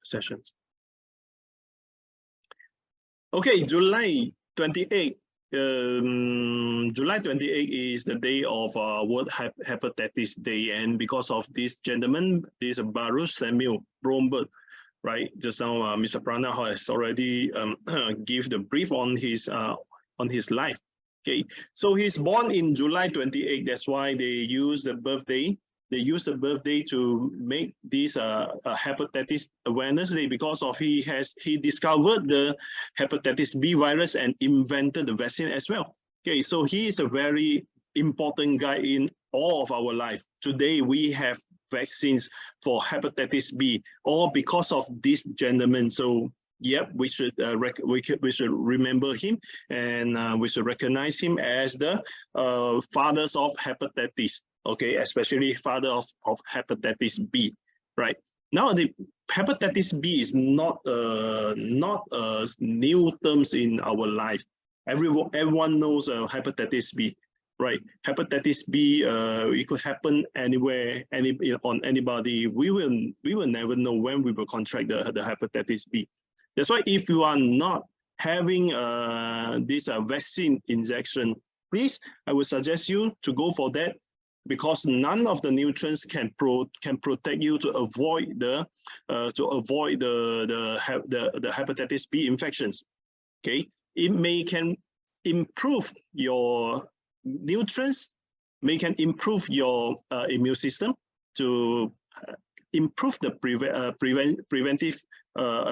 sessions. Okay, July 28. July 28 is the day of World Hepatitis Day, and because of this gentleman, this 𝗔𝗀𝗀𝗹𝗺𝗹𝗺, right? Just now, Mr. Prana has already give the brief on his life. Okay, so he's born in July 28. That's why they use the birthday. They use the birthday to make this hepatitis awareness day, because of he discovered the hepatitis B virus and invented the vaccine as well. Okay, so he is a very important guy in all of our life. Today we have vaccines for hepatitis B, all because of this gentleman. So yep, we should remember him, and we should recognize him as the fathers of hepatitis. Okay, especially father of hepatitis B, right? Now the hepatitis B is not new terms in our life. Everyone knows hepatitis B, right? Hepatitis B, it could happen anywhere, on anybody. We will never know when we will contract the hepatitis B. That's why if you are not having this vaccine injection, please, I would suggest you to go for that, because none of the nutrients can protect you to avoid the hepatitis B infections. Okay, it can improve your nutrients, can improve your immune system to improve the preventive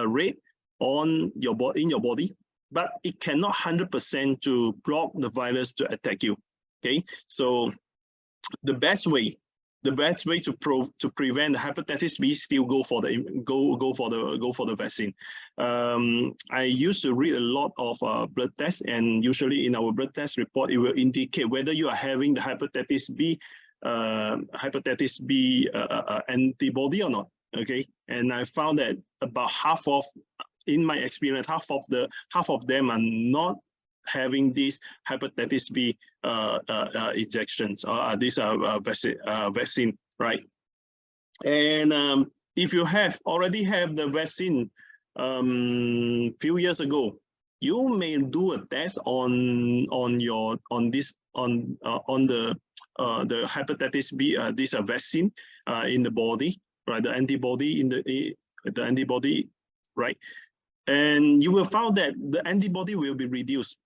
rate in your body, but it cannot 100% to block the virus to attack you. Okay, so the best way to prevent hepatitis B, still go for the vaccine. I used to read a lot of blood tests, and usually in our blood test report, it will indicate whether you are having the hepatitis B antibody or not. Okay, and I found that about half of, in my experience, half of them are not having this hepatitis B injections or this vaccine, right? And if you already have the vaccine few years ago, you may do a test on the hepatitis B this vaccine in the body, right? The antibody the antibody, right? And you will find that the antibody will be reduced.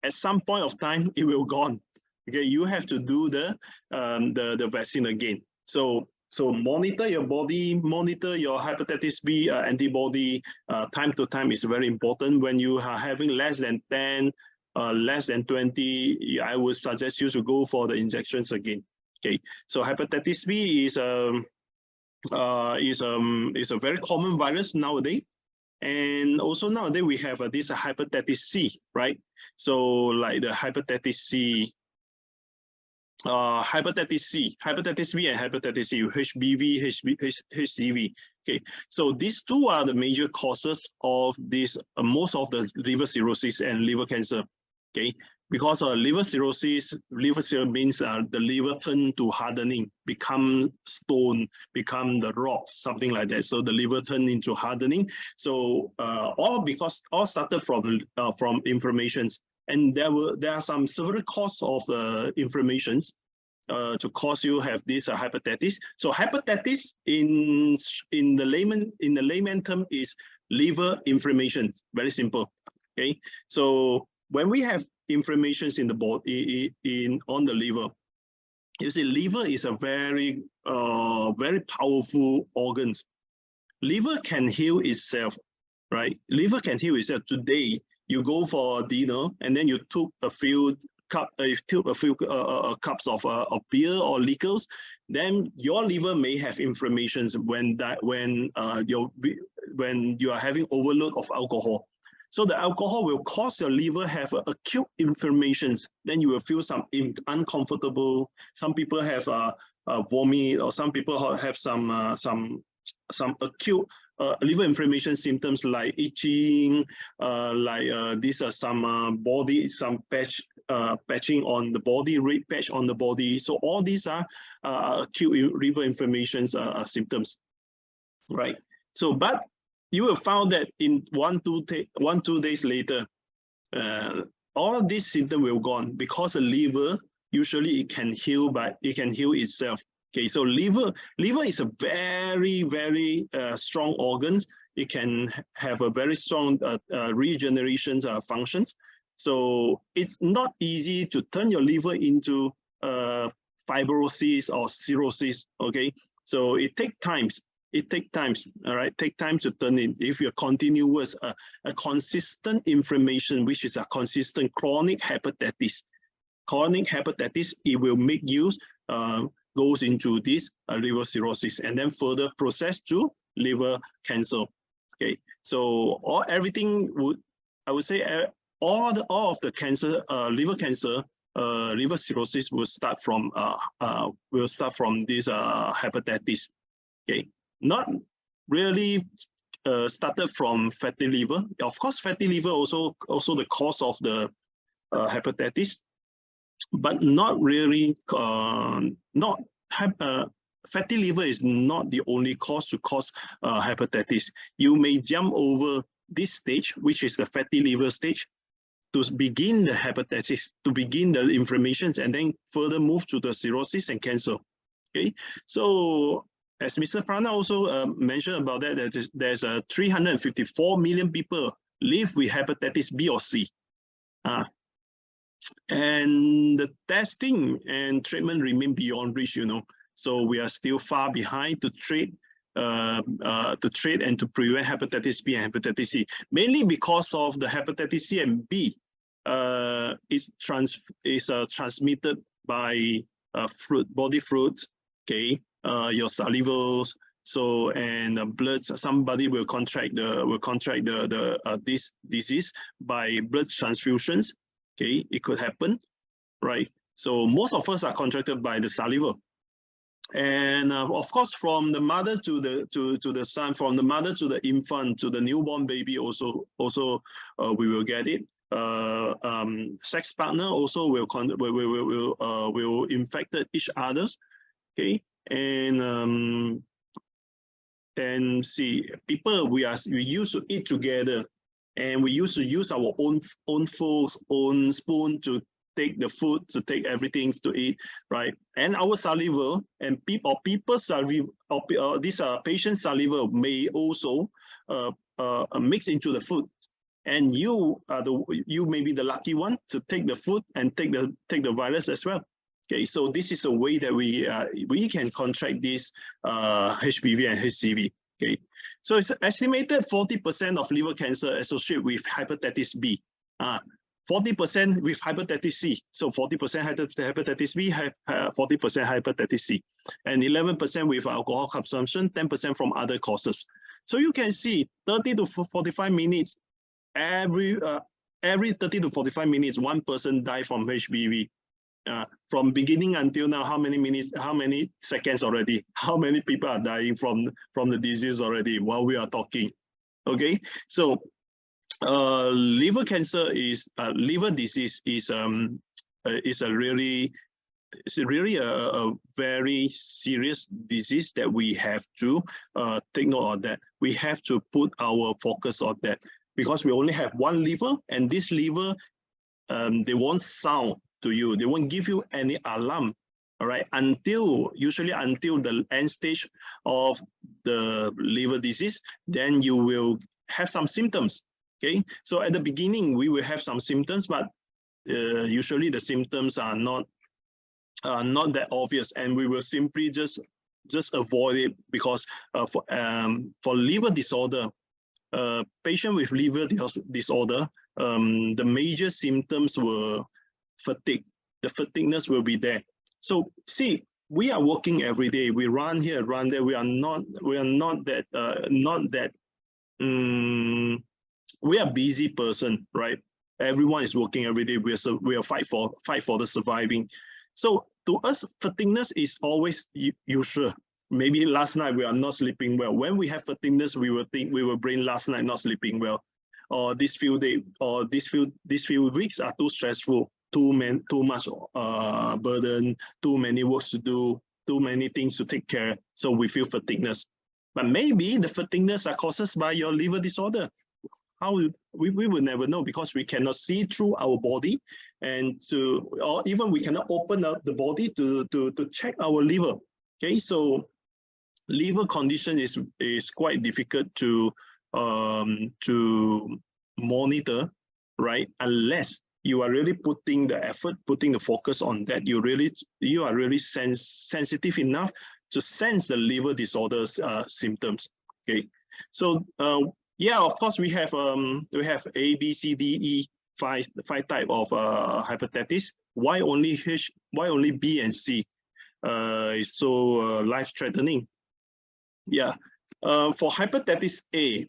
At some point of time, it will gone. Okay, you have to do the vaccine again. So monitor your body, monitor your hepatitis B antibody time to time is very important. When you are having less than 10, less than 20, I would suggest you to go for the injections again. Okay, so hepatitis B is a very common virus nowadays. And also nowadays we have this hepatitis C, right? So like the hepatitis C, hepatitis B and hepatitis C, HBV, HCV. Okay, so these two are the major causes of this most of the liver cirrhosis and liver cancer. Okay, because liver cirrhosis means the liver turn to hardening, become stone, become the rocks, something like that. So the liver turn into hardening. So all started from inflammations, and there are some several causes of inflammations to cause you have this hepatitis. So hepatitis in the layman term is liver inflammation. Very simple. Okay, so when we have inflammations in the body, on the liver, you see, liver is a very powerful organ. Liver can heal itself, right? Liver can heal itself. Today, you go for dinner and then you took a few cups of beer or liquors, then your liver may have inflammations when you are having overload of alcohol. So the alcohol will cause your liver have acute inflammations. Then you will feel some uncomfortable. Some people have vomit, or some people have some acute liver inflammation symptoms like itching, some patching on the body, red patch on the body. So all these are acute liver inflammation symptoms, right? So, but you will find that in 1-2 days later, all these symptoms will gone, because the liver usually it can heal itself. Okay, so liver is a very strong organ. It can have a very strong regeneration functions. So it's not easy to turn your liver into fibrosis or cirrhosis. Okay, so it takes time. All right, take time to turn in. If you're continuous, a consistent inflammation, which is a consistent chronic hepatitis, it will make you goes into this liver cirrhosis, and then further process to liver cancer. Okay, so everything would, I would say, all of the cancer, liver cancer, liver cirrhosis will start from this hepatitis. Okay, not really started from fatty liver. Of course, fatty liver also the cause of the hepatitis, but not really. Fatty liver is not the only cause to cause hepatitis. You may jump over this stage, which is the fatty liver stage, to begin the hepatitis, to begin the inflammations, and then further move to the cirrhosis and cancer. Okay, so as Mr. Prana also mentioned about that, there's 354 million people live with hepatitis B or C. And the testing and treatment remain beyond reach, So we are still far behind to treat and to prevent hepatitis B and hepatitis C, mainly because of the hepatitis C and B is transmitted by body fluids, okay, your salivals, so and blood. Somebody will contract this disease by blood transfusions. Okay, it could happen, right? So most of us are contracted by the saliva, and of course, from the mother to the son, from the mother to the infant to the newborn baby, also we will get it. Sex partner also will infect each others. Okay, and see, people we used to eat together. And we used to use our own forks, own spoon to take the food, to take everything to eat, right? And our saliva and people's saliva, these patient saliva may also mix into the food. And you may be the lucky one to take the food and take the virus as well. Okay, so this is a way that we can contract this HPV and HCV. Okay, so it's estimated 40% of liver cancer associated with hepatitis B, 40% with hepatitis C. So 40% hepatitis B, 40% hepatitis C, and 11% with alcohol consumption, 10% from other causes. So you can see 30 to 45 minutes, every 30 to 45 minutes, one person dies from HPV. From beginning until now, how many minutes, how many seconds already? How many people are dying from the disease already while we are talking? Okay, so liver cancer is liver disease is really a very serious disease that we have to take note of. That we have to put our focus on that, because we only have one liver, and this liver they won't sound to you, they won't give you any alarm, all right, usually until the end stage of the liver disease. Then you will have some symptoms. Okay, so at the beginning we will have some symptoms, but usually the symptoms are not that obvious, and we will simply just avoid it, because for liver disorder, patient with liver disorder, the major symptoms were fatigue. The fatigueness will be there. So see, we are working every day. We run here, run there. We are not that we are busy person, right? Everyone is working every day. We are fight for the surviving. So to us, fatigueness is always usual. Maybe last night we are not sleeping well. When we have fatigueness, we will think we will brain last night not sleeping well, or these few days, or these few weeks are too stressful. Too much burden, too many works to do, too many things to take care. So we feel fatigueness. But maybe the fatigueness are caused by your liver disorder. How we will never know, because we cannot see through our body, and or even we cannot open up the body to check our liver. Okay, so liver condition is quite difficult to monitor, right? Unless you are really putting the effort, putting the focus on that. You are really sensitive enough to sense the liver disorders symptoms. Okay, so yeah, of course we have A, B, C, D, E, five type of hepatitis. Why only B and C is so life-threatening? Yeah, for hepatitis A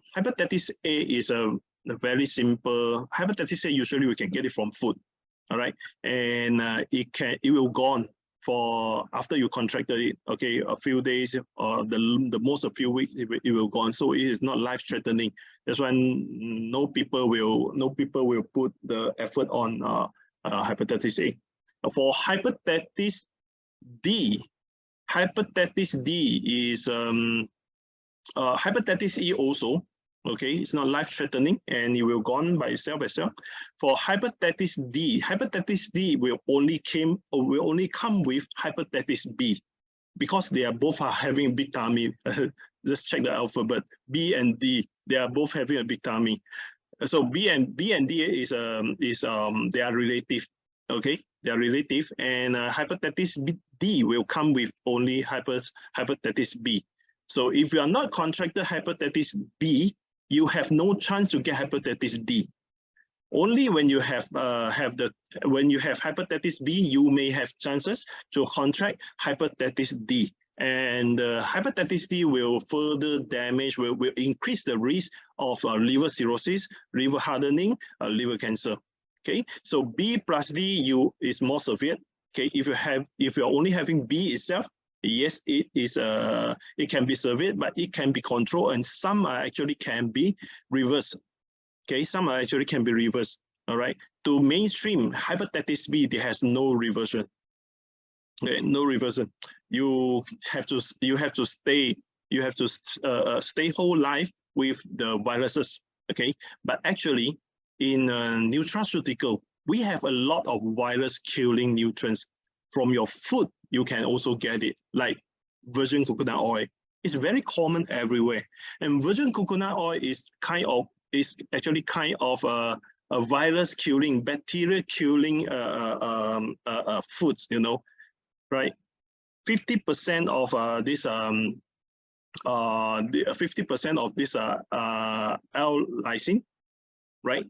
is a very simple. Hepatitis A, usually we can get it from food, all right, and it will gone for after you contracted it. Okay, a few days or the most a few weeks, it will gone. So it is not life-threatening. That's why no people will put the effort on hepatitis A. For hepatitis D is hepatitis E also. Okay, it's not life-threatening and it will gone by itself as well. For hepatitis D will only come with hepatitis B, because they are both having big tummy. Just check the alphabet. B and D, they are both having a big tummy. So B and D is they are relative. Okay, they are relative, and hepatitis D will come with only hepatitis B. So if you are not contracted hepatitis B, you have no chance to get hepatitis D. Only when you have hepatitis B, you may have chances to contract hepatitis D. And hepatitis D will further damage, will increase the risk of liver cirrhosis, liver hardening, liver cancer. Okay, so B plus D is more severe. Okay, if you're only having B itself, yes, it can be severe, but it can be controlled, and some actually can be reversed. Okay, some actually can be reversed. All right, to mainstream hepatitis B, there has no reversion. Okay, no reversion. You have to stay whole life with the viruses. Okay, but actually in nutraceutical, we have a lot of virus killing nutrients. From your food, you can also get it, like virgin coconut oil. It's very common everywhere, and virgin coconut oil is actually kind of a virus killing, bacteria killing foods, you know, right? 50% of this 50% of this L-lysine, right?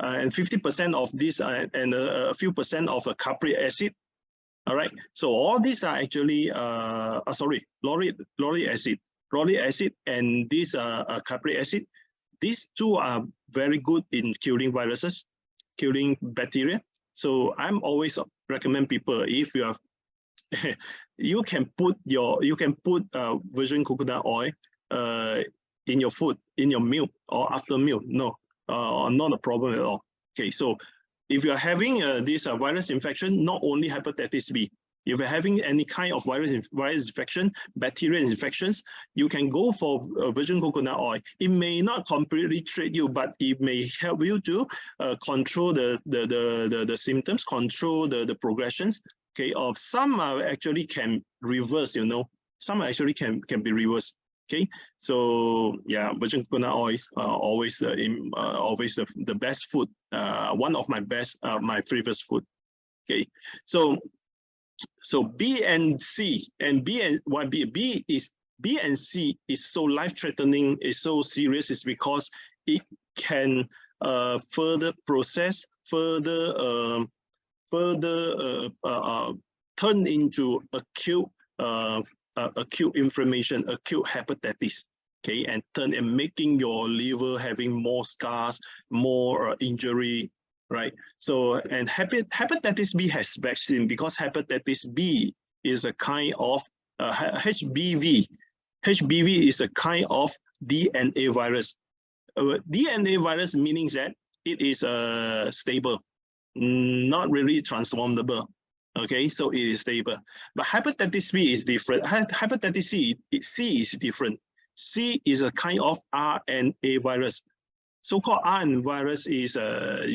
And 50% of this and a few percent of capric acid. All right, so all these are actually lauric acid and this capric acid. These two are very good in killing viruses, killing bacteria. So I'm always recommend people, if you have you can put virgin coconut oil in your food, in your meal or after meal. No, not a problem at all. Okay, so if you are having this virus infection, not only hepatitis B, if you're having any kind of virus infection, bacterial infections, you can go for virgin coconut oil. It may not completely treat you, but it may help you to control the symptoms, control the progressions. Okay, of some actually can reverse. You know, some actually can be reversed. Okay, so yeah, virgin coconut oil is always the best food. One of my best, my favorite food. Okay, so B and C and B and B and C is so life-threatening, is so serious, is because it can further process, further turn into acute inflammation, acute hepatitis. Okay, and making your liver having more scars, more injury, right? So, and hepatitis B has vaccine, because hepatitis B is a kind of HBV. HBV is a kind of DNA virus. DNA virus meaning that it is stable, not really transformable. Okay, so it is stable. But hepatitis B is different. Hepatitis C is different. C is a kind of RNA virus. So-called RNA virus is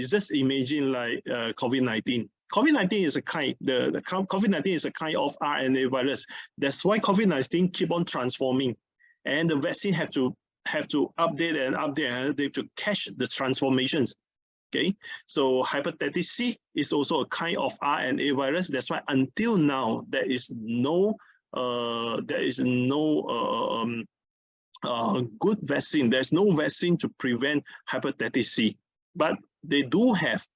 just imagine like COVID-19. COVID-19 is a kind, the COVID-19 is a kind of RNA virus. That's why COVID-19 keep on transforming, and the vaccine have to update and update to catch the transformations. Okay, so hepatitis C is also a kind of RNA virus. That's why until now there is no good vaccine. There's no vaccine to prevent hepatitis C, but they do have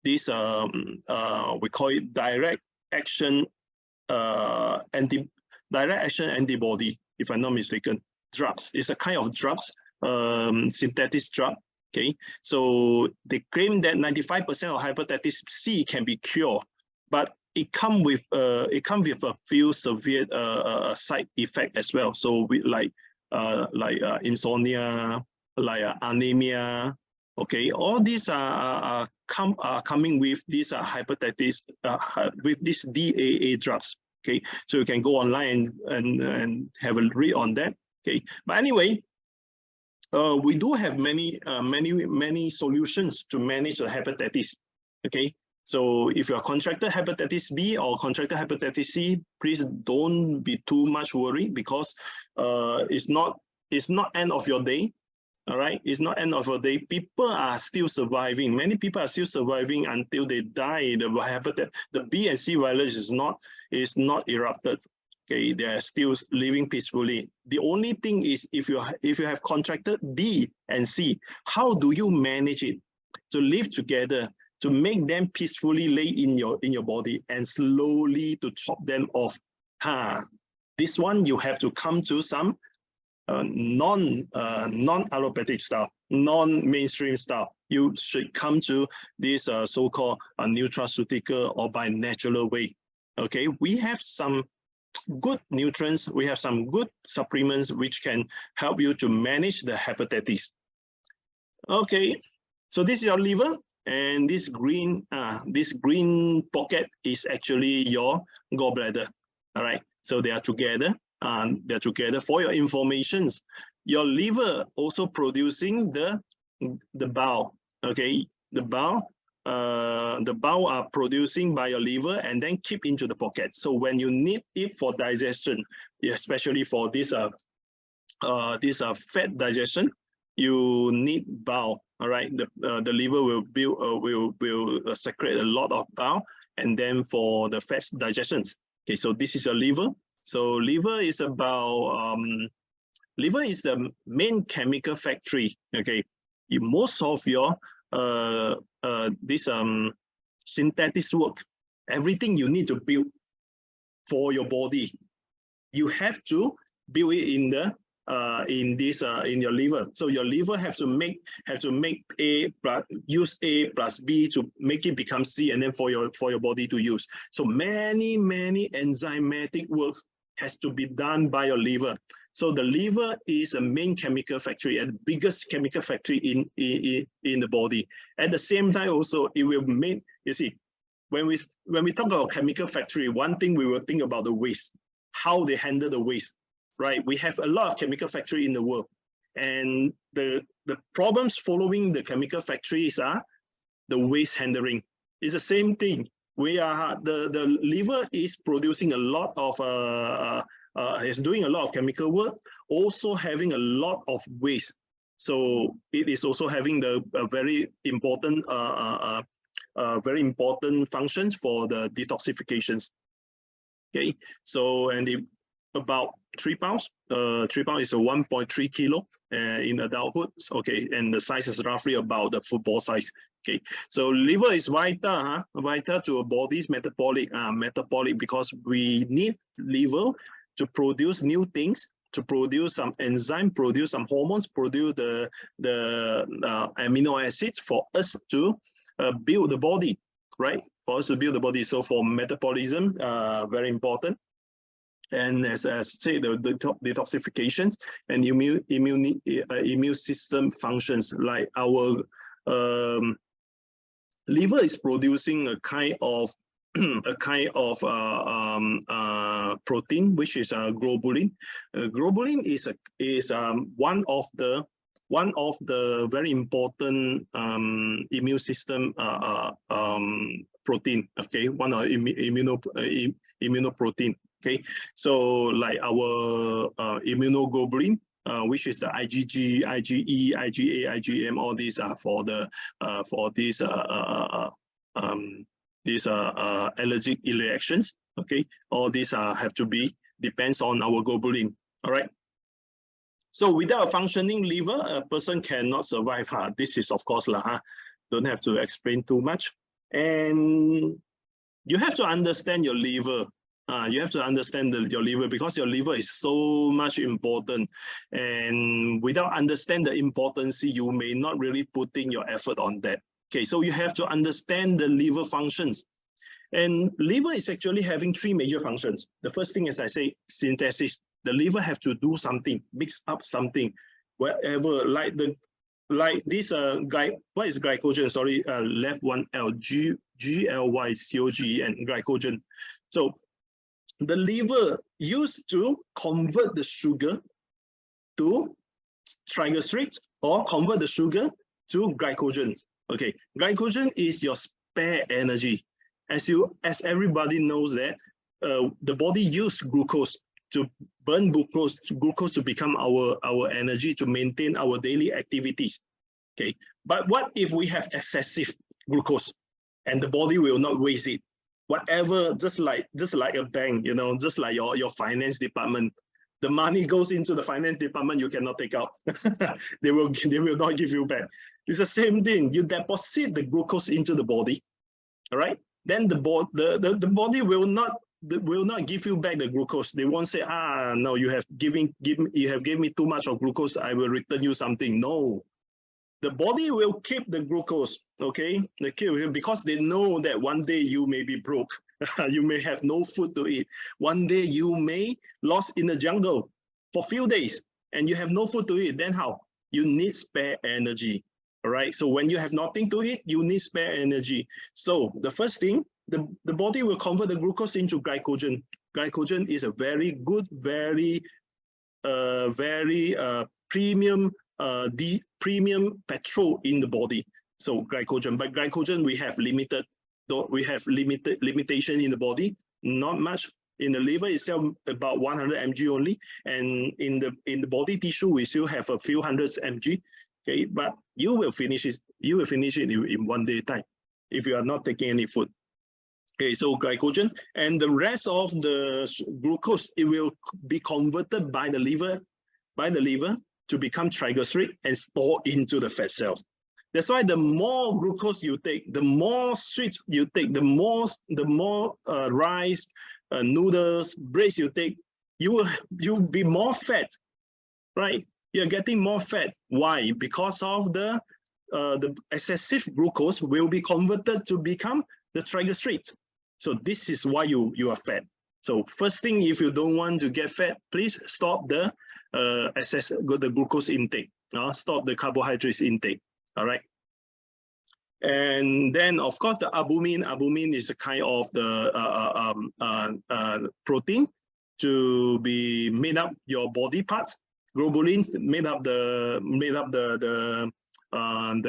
this we call it direct action antibody, if I'm not mistaken. Drugs. It's a kind of drugs, synthetic drug. Okay, so they claim that 95% of hepatitis C can be cured, but it comes with a few severe side effects as well. So we like insomnia, like anemia. Okay, all these are coming with this hepatitis with this DAA drugs. Okay, so you can go online and have a read on that. Okay, but anyway, we do have many solutions to manage the hepatitis. Okay, so if you are contracted hepatitis B or contracted hepatitis C, please don't be too much worried, because it's not end of your day. All right, it's not end of your day. People are still surviving. Many people are still surviving until they die. The B and C virus is not erupted. Okay, they are still living peacefully. The only thing is, if you have contracted B and C, how do you manage it to live together, to make them peacefully lay in your body and slowly to chop them off? This one you have to come to some non-allopathic style, non-mainstream style. You should come to this so-called nutraceutical or by natural way. Okay, we have some good nutrients, we have some good supplements which can help you to manage the hepatitis. Okay, so this is your liver, and this green pocket is actually your gallbladder. All right, so they are together. They're together. For your informations, your liver also producing the bowel. Okay, the bowel are producing by your liver and then keep into the pocket. So when you need it for digestion, especially for this fat digestion, you need bowel. All right, the liver will secrete a lot of bowel, and then for the fat digestions. Okay, so this is your liver. So liver is about liver is the main chemical factory. Okay, most of your this synthetic work, everything you need to build for your body, you have to build it in your liver. So your liver have to make use A plus B to make it become C, and then for your body to use. So many enzymatic works has to be done by your liver. So the liver is a main chemical factory and the biggest chemical factory in the body. At the same time, also it will make, you see, when we talk about chemical factory, one thing we will think about the waste, how they handle the waste, right? We have a lot of chemical factory in the world, and the problems following the chemical factories are the waste handling. It's the same thing. We are the liver is producing a lot of is doing a lot of chemical work, also having a lot of waste. So it is also having the very important functions for the detoxifications. Okay, so about 3 pounds. 3 pounds is a 1.3 kilo in adulthood. Okay, and the size is roughly about the football size. Okay, so liver is vital, vital to a body's metabolic, because we need liver to produce new things, to produce some enzyme, produce some hormones, produce the amino acids for us to build the body, right? For us to build the body. So for metabolism, very important. And as I say, the detoxifications and immune system functions, like our liver is producing a kind of a kind of protein, which is globulin. Globulin is one of the very important immune system protein. Okay, one of immunoprotein. Okay, so like our immunoglobulin, which is the IgG, IgE, IgA, IgM, all these are for these allergic reactions. Okay, all these have to be depends on our globulin. All right. So without a functioning liver, a person cannot survive. This is of course don't have to explain too much. And you have to understand your liver. You have to understand your liver, because your liver is so much important. And without understand the importance, you may not really putting your effort on that. Okay, so you have to understand the liver functions. And liver is actually having three major functions. The first thing, as I say, synthesis. The liver have to do something, mix up something, wherever, like this what is glycogen? Sorry, left one L, 𝗔𝗹𝗶𝗺𝗀, and glycogen. So the liver used to convert the sugar to triglycerides or convert the sugar to glycogen. Okay, glycogen is your spare energy. As everybody knows that the body uses glucose to burn glucose to become our energy to maintain our daily activities. Okay, but what if we have excessive glucose and the body will not waste it? Whatever, just like a bank, just like your finance department, the money goes into the finance department, you cannot take out. they will not give you back. It's the same thing. You deposit the glucose into the body, all right? Then the body will not give you back the glucose. They won't say, no, you have given me too much of glucose, I will return you something. No, the body will keep the glucose. Okay, because they know that one day you may be broke. You may have no food to eat. One day you may lost in the jungle for a few days and you have no food to eat. Then how? You need spare energy. All right, so when you have nothing to eat, you need spare energy. So the first thing, the body will convert the glucose into glycogen. Glycogen is a very good, very premium petrol in the body. So glycogen, but glycogen we have limitation in the body, not much. In the liver itself, about 100 mg only, and in the body tissue we still have a few hundreds mg. Okay, but you will finish it in 1 day time if you are not taking any food. Okay, so glycogen, and the rest of the glucose, it will be converted by the liver to become triglyceride and store into the fat cells. That's why the more glucose you take, the more sweets you take, the more rice, noodles, breads you take, you'll be more fat, right? You're getting more fat. Why? Because of the excessive glucose will be converted to become the triglycerides. So this is why you are fat. So first thing, if you don't want to get fat, please stop the glucose intake. Stop the carbohydrates intake. All right. And then of course the albumin. Albumin is a kind of the protein to be made up your body parts. Globulin made up the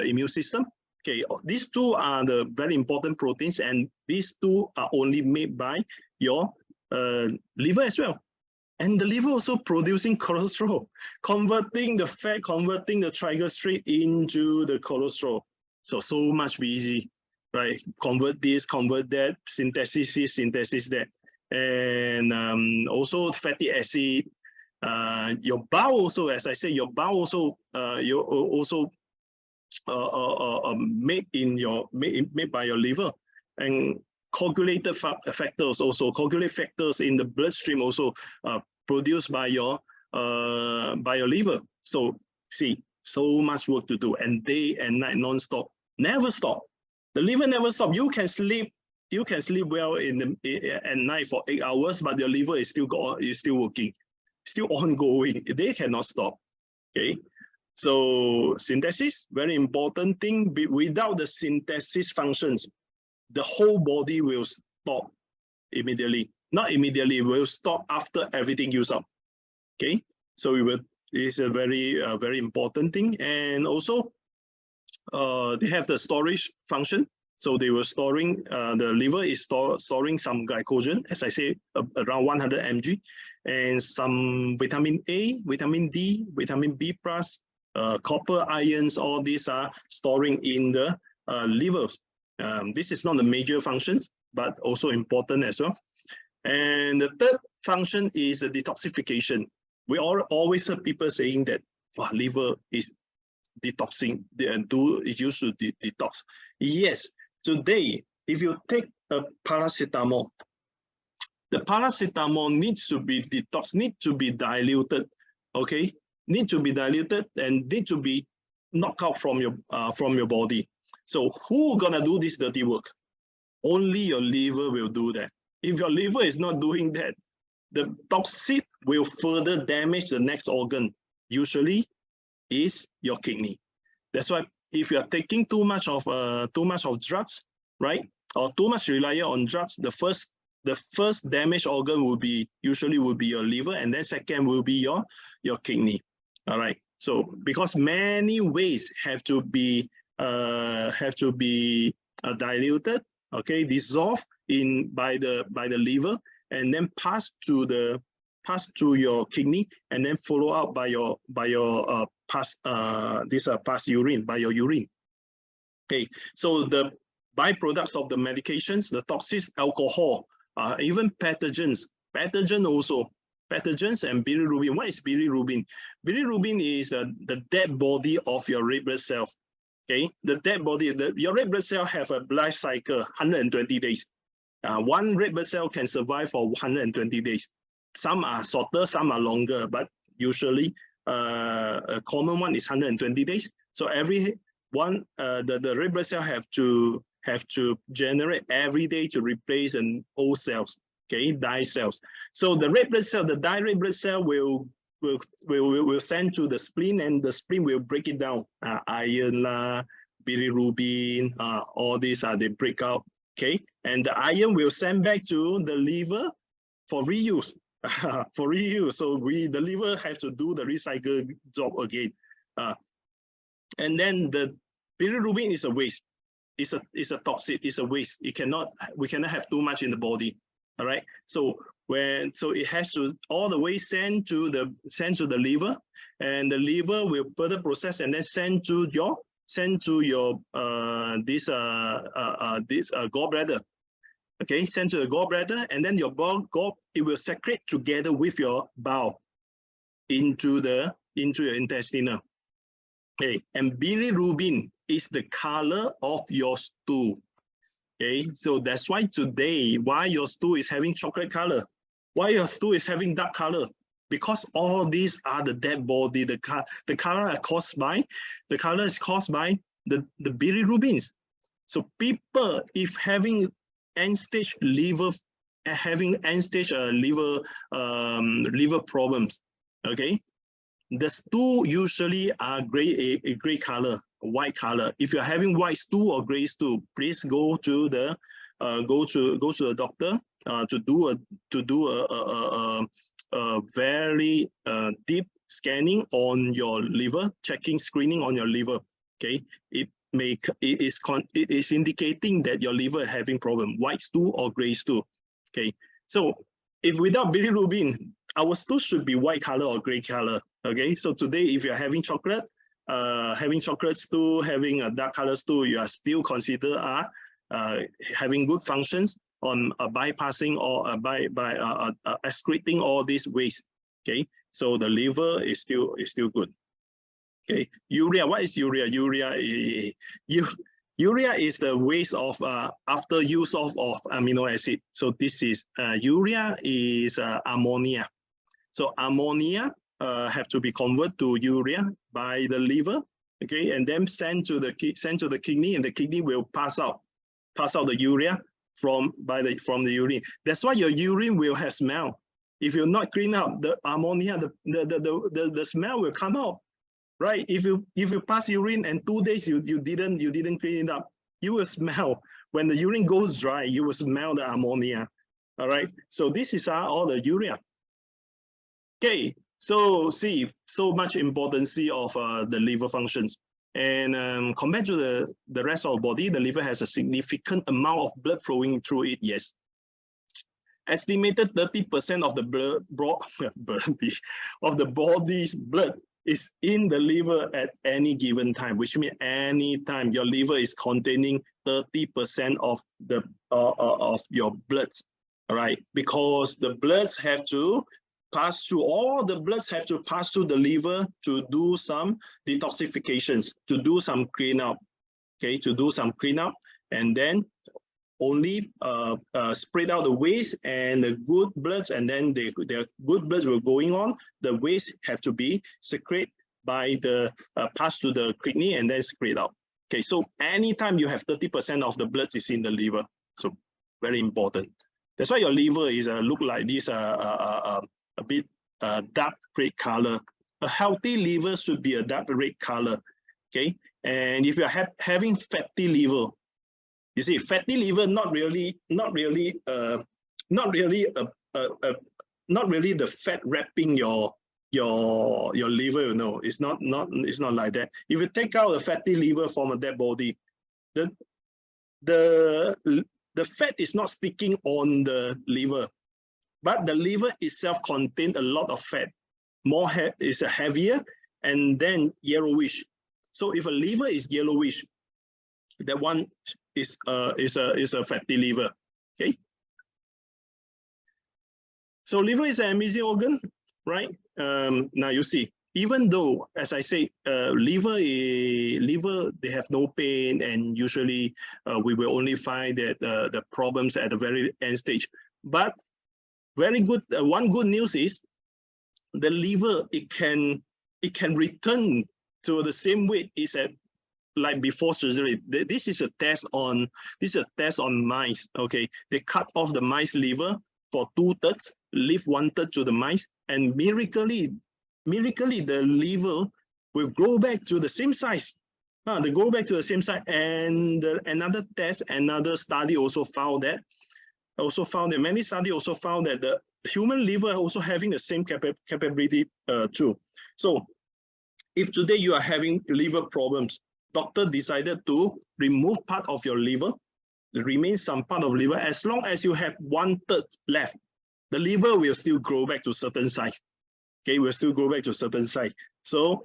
immune system. Okay, these two are the very important proteins, and these two are only made by your liver as well. And the liver also producing cholesterol, converting the fat, converting the triglyceride into the cholesterol. So much easy, right? Convert this, convert that, synthesis this, synthesis that. And also fatty acid. Your bowel also, as I say, your bowel also made by your liver, and coagulated factors also, coagulate factors in the bloodstream also produced by your liver. So see, so much work to do, and day and night non-stop, never stop. The liver never stop. You can sleep well at night for 8 hours, but your liver is still working, still ongoing. They cannot stop. Okay. So synthesis, very important thing. Without the synthesis functions, the whole body will stop immediately. Not immediately, will stop after everything used up. Okay, so we will. This is a very important thing, and also they have the storage function. So they were storing, the liver is storing some glycogen, as I say, around 100 mg, and some vitamin A, vitamin D, vitamin B+, copper, ions, all these are storing in the liver. This is not the major functions, but also important as well. And the third function is the detoxification. We always heard people saying that liver is detoxing, is used to detox. Yes. Today, if you take a paracetamol, the paracetamol needs to be detoxed, need to be diluted, okay? Need to be diluted and need to be knocked out from your body. So who gonna do this dirty work? Only your liver will do that. If your liver is not doing that, the toxin will further damage the next organ. Usually, is your kidney. That's why, if you are taking too much of drugs, right, or too much rely on drugs, the first damaged organ usually will be your liver, and then second will be your kidney. All right. So because many ways have to be diluted, okay, dissolved by the liver, and then pass to your kidney, and then follow up by your past urine, by your urine. Okay, so the byproducts of the medications, the toxins, alcohol, even pathogens also, pathogens and bilirubin. What is bilirubin? Bilirubin is the dead body of your red blood cells. Okay, the dead body, your red blood cell have a life cycle, 120 days. One red blood cell can survive for 120 days. Some are shorter, some are longer, but usually a common one is 120 days. So every one, the red blood cell have to generate every day to replace an old cells, okay, die cells. So the red blood cell, the die red blood cell will send to the spleen, and the spleen will break it down. Iron, bilirubin, all these they break out, okay, and the iron will send back to the liver for reuse. For reuse, so the liver have to do the recycle job again, and then the bilirubin is a waste. It's a toxic. It's a waste. We cannot have too much in the body. All right. So it has to all the way send to the liver, and the liver will further process and then send to your gallbladder. Okay, sent to the gallbladder, and then your it will secrete together with your bowel into your intestinal. Okay, and bilirubin is the color of your stool. Okay, so that's why today, why your stool is having chocolate color, why your stool is having dark color, because all these are the dead body. The color is caused by the bilirubins. So people, if having end-stage liver liver problems, okay, the stool usually are gray color, white color. If you're having white stool or gray stool, please go to the doctor to do a very deep scanning on your liver, screening on your liver. Okay, it is indicating that your liver is having problem, white stool or gray stool. Okay, so if without bilirubin, our stool should be white color or gray color. Okay, so today if you're having chocolate stool, having a dark color stool, you are still considered having good functions on bypassing or by excreting all these waste. Okay, so the liver is still good. Okay, urea. What is urea? Urea is the waste of after use of amino acid. So this is urea is ammonia. So ammonia have to be converted to urea by the liver. Okay, and then sent to the kidney, and the kidney will pass out the urea from the urine. That's why your urine will have smell. If you're not clean up the ammonia, the smell will come out. Right, if you pass urine and 2 days you didn't clean it up, you will smell. when the urine goes dry, you will smell the ammonia. All right. So this is all the urea. Okay. So see, so much importance of the liver functions. And compared to the rest of the body, the liver has a significant amount of blood flowing through it. Yes. Estimated 30% of the of the body's blood is in the liver at any given time, which means any time your liver is containing 30% of the of your blood. All right, because the bloods have to pass through, all the bloods have to pass through the liver to do some detoxifications, to do some cleanup. Okay, to do some cleanup, and then only spread out the waste and the good bloods, and then the good bloods were going on. The waste have to be secreted by the pass to the kidney and then spread out. Okay, so anytime you have 30% of the blood is in the liver, so very important. That's why your liver is look like this a bit dark red color. A healthy liver should be a dark red color. Okay, and if you're having fatty liver, you see, fatty liver not really the fat wrapping your liver. You know, it's not like that. If you take out a fatty liver from a dead body, the fat is not sticking on the liver, but the liver itself contains a lot of fat. More is heavier and then yellowish. So if a liver is yellowish, that one is a fatty liver. Okay. So liver is an amazing organ, right? Now you see, even though, as I say, liver they have no pain, and usually we will only find that the problems at the very end stage. But very good. One good news is the liver, it can return to the same weight is at like before surgery. This is a test on mice. Okay, they cut off the mice liver for 2/3, leave 1/3 to the mice, and miraculously the liver will grow back to the same size. They go back to the same size. And another test, another study also found that. Many studies also found that the human liver also having the same capability too. So if today you are having liver problems, doctor decided to remove part of your liver, there remains some part of liver. As long as you have 1/3 left, the liver will still grow back to certain size. Okay, will still go back to certain size. So,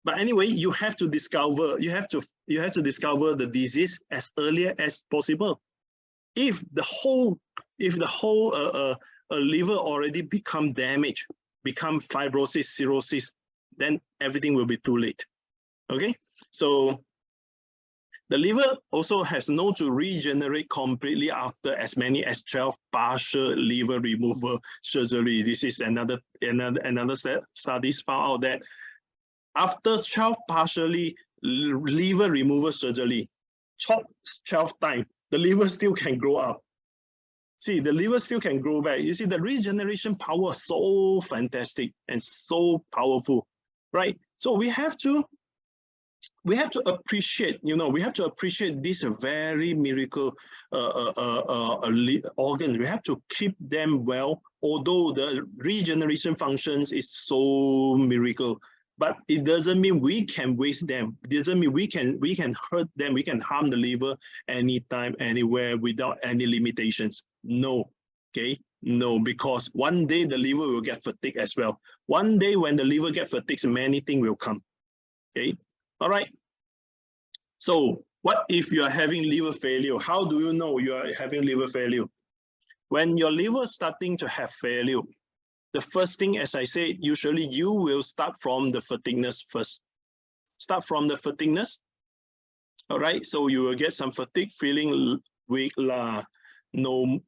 but anyway, you have to discover the disease as early as possible. If the whole liver already become damaged, become fibrosis, cirrhosis, then everything will be too late. Okay, so the liver also has known to regenerate completely after as many as 12 partial liver removal surgery. This is another studies found out that after 12 partially liver removal surgery, 12 times, the liver still can grow up. See, the liver still can grow back. You see, the regeneration power is so fantastic and so powerful, right? So we have to appreciate, we have to appreciate this very miracle organ. We have to keep them well, although the regeneration functions is so miracle. But it doesn't mean we can waste them. It doesn't mean we can hurt them. We can harm the liver anytime, anywhere, without any limitations. No, okay, no, because one day the liver will get fatigued as well. One day when the liver gets fatigued, many things will come. Okay, all right. So what if you are having liver failure? How do you know you are having liver failure? When your liver is starting to have failure, the first thing, as I said, usually you will start from the fatigueness first. Start from the fatigueness. All right, so you will get some fatigue, feeling weak, no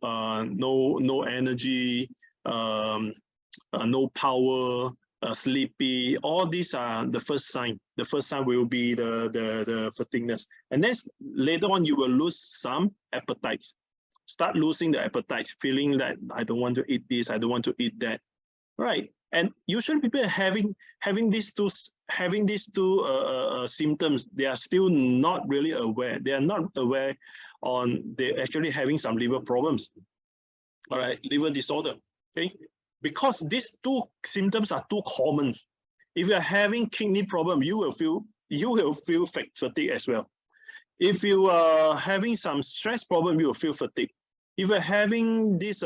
energy, no power, sleepy. All these are the first sign. The first sign will be the fatigueness, and then later on you will lose some appetite. Start losing the appetite, feeling that I don't want to eat this, I don't want to eat that. Right, And usually people having these two symptoms, they are still not really aware. They are not aware they're actually having some liver problems. All right, liver disorder. Okay, because these two symptoms are too common. If you are having kidney problem, you will feel fatigue as well. If you are having some stress problem, you will feel fatigue. If you're having this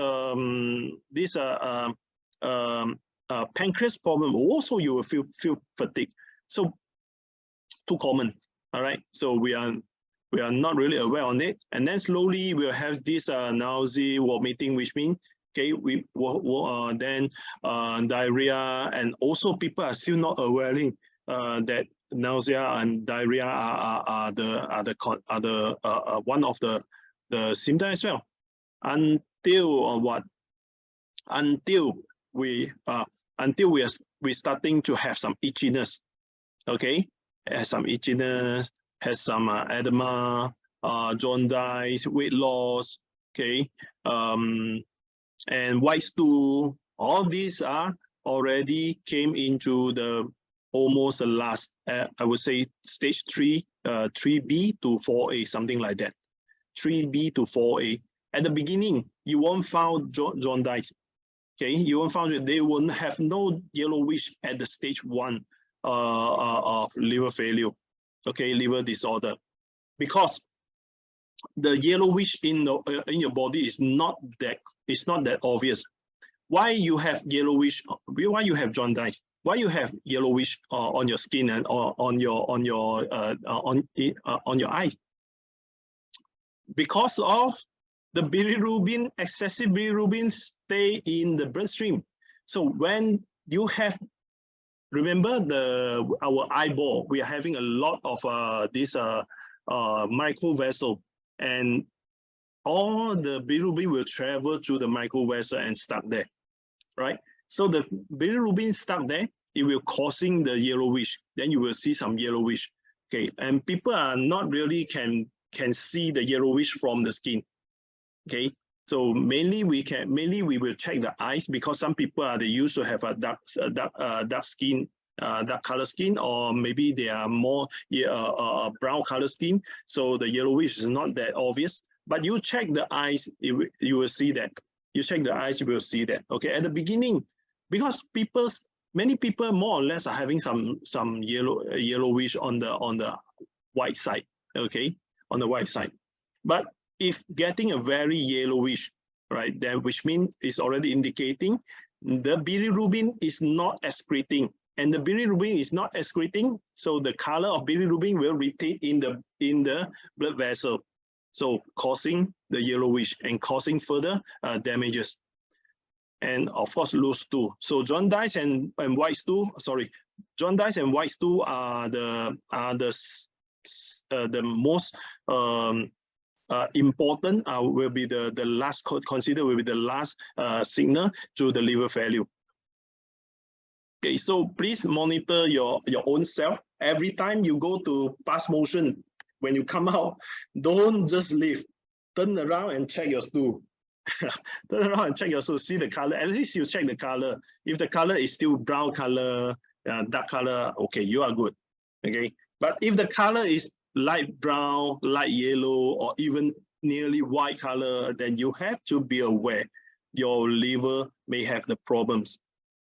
pancreas problem, also you will feel fatigue. So too common. All right. So we are not really aware on it, and then slowly we'll have this nausea, vomiting, which means then diarrhea, and also people are still not aware that nausea and diarrhea are one of the symptoms as well. Until we starting to have some itchiness. Okay, has some itchiness, has some edema, jaundice, weight loss. Okay, and white stool. All these are already came into the almost the last, I would say stage 3, 3B to 4A, something like that. 3B to 4A. At the beginning, you won't find jaundice. Okay, you won't find they won't have no yellowish at the stage 1 of liver failure. Okay, liver disorder, because the yellowish in your body is not that obvious. Why you have yellowish? Why you have jaundice? Why you have yellowish on your skin and on your eyes? Because of the bilirubin, excessive bilirubin stay in the bloodstream. So when you have, remember our eyeball, we are having a lot of this micro vessel, and all the bilirubin will travel through the micro vessel and stuck there, right? So the bilirubin stuck there, it will causing the yellowish. Then you will see some yellowish. Okay, and people are not really can see the yellowish from the skin. Okay, so mainly we will check the eyes, because some people they used to have a dark skin, dark color skin, or maybe they are more brown color skin. So the yellowish is not that obvious. But you check the eyes, you will see that. You check the eyes, you will see that. Okay, at the beginning, because many people more or less are having some yellowish on the white side. Okay, on the white side. But if getting a very yellowish, right, then which means it's already indicating the bilirubin is not excreting, and the bilirubin is not excreting, so the color of bilirubin will retain in the blood vessel, so causing the yellowish and causing further damages, and of course loose stool. So jaundice and white stool, jaundice and white stool are the most important, will be the last, considered will be the last signal to the liver failure. Okay, so please monitor your own self. Every time you go to pass motion, when you come out, don't just leave. Turn around and check your stool. Turn around and check your stool, see the color. At least you check the color. If the color is still brown color, dark color, okay, you are good. Okay, but if the color is light brown, light yellow, or even nearly white color, then you have to be aware your liver may have the problems.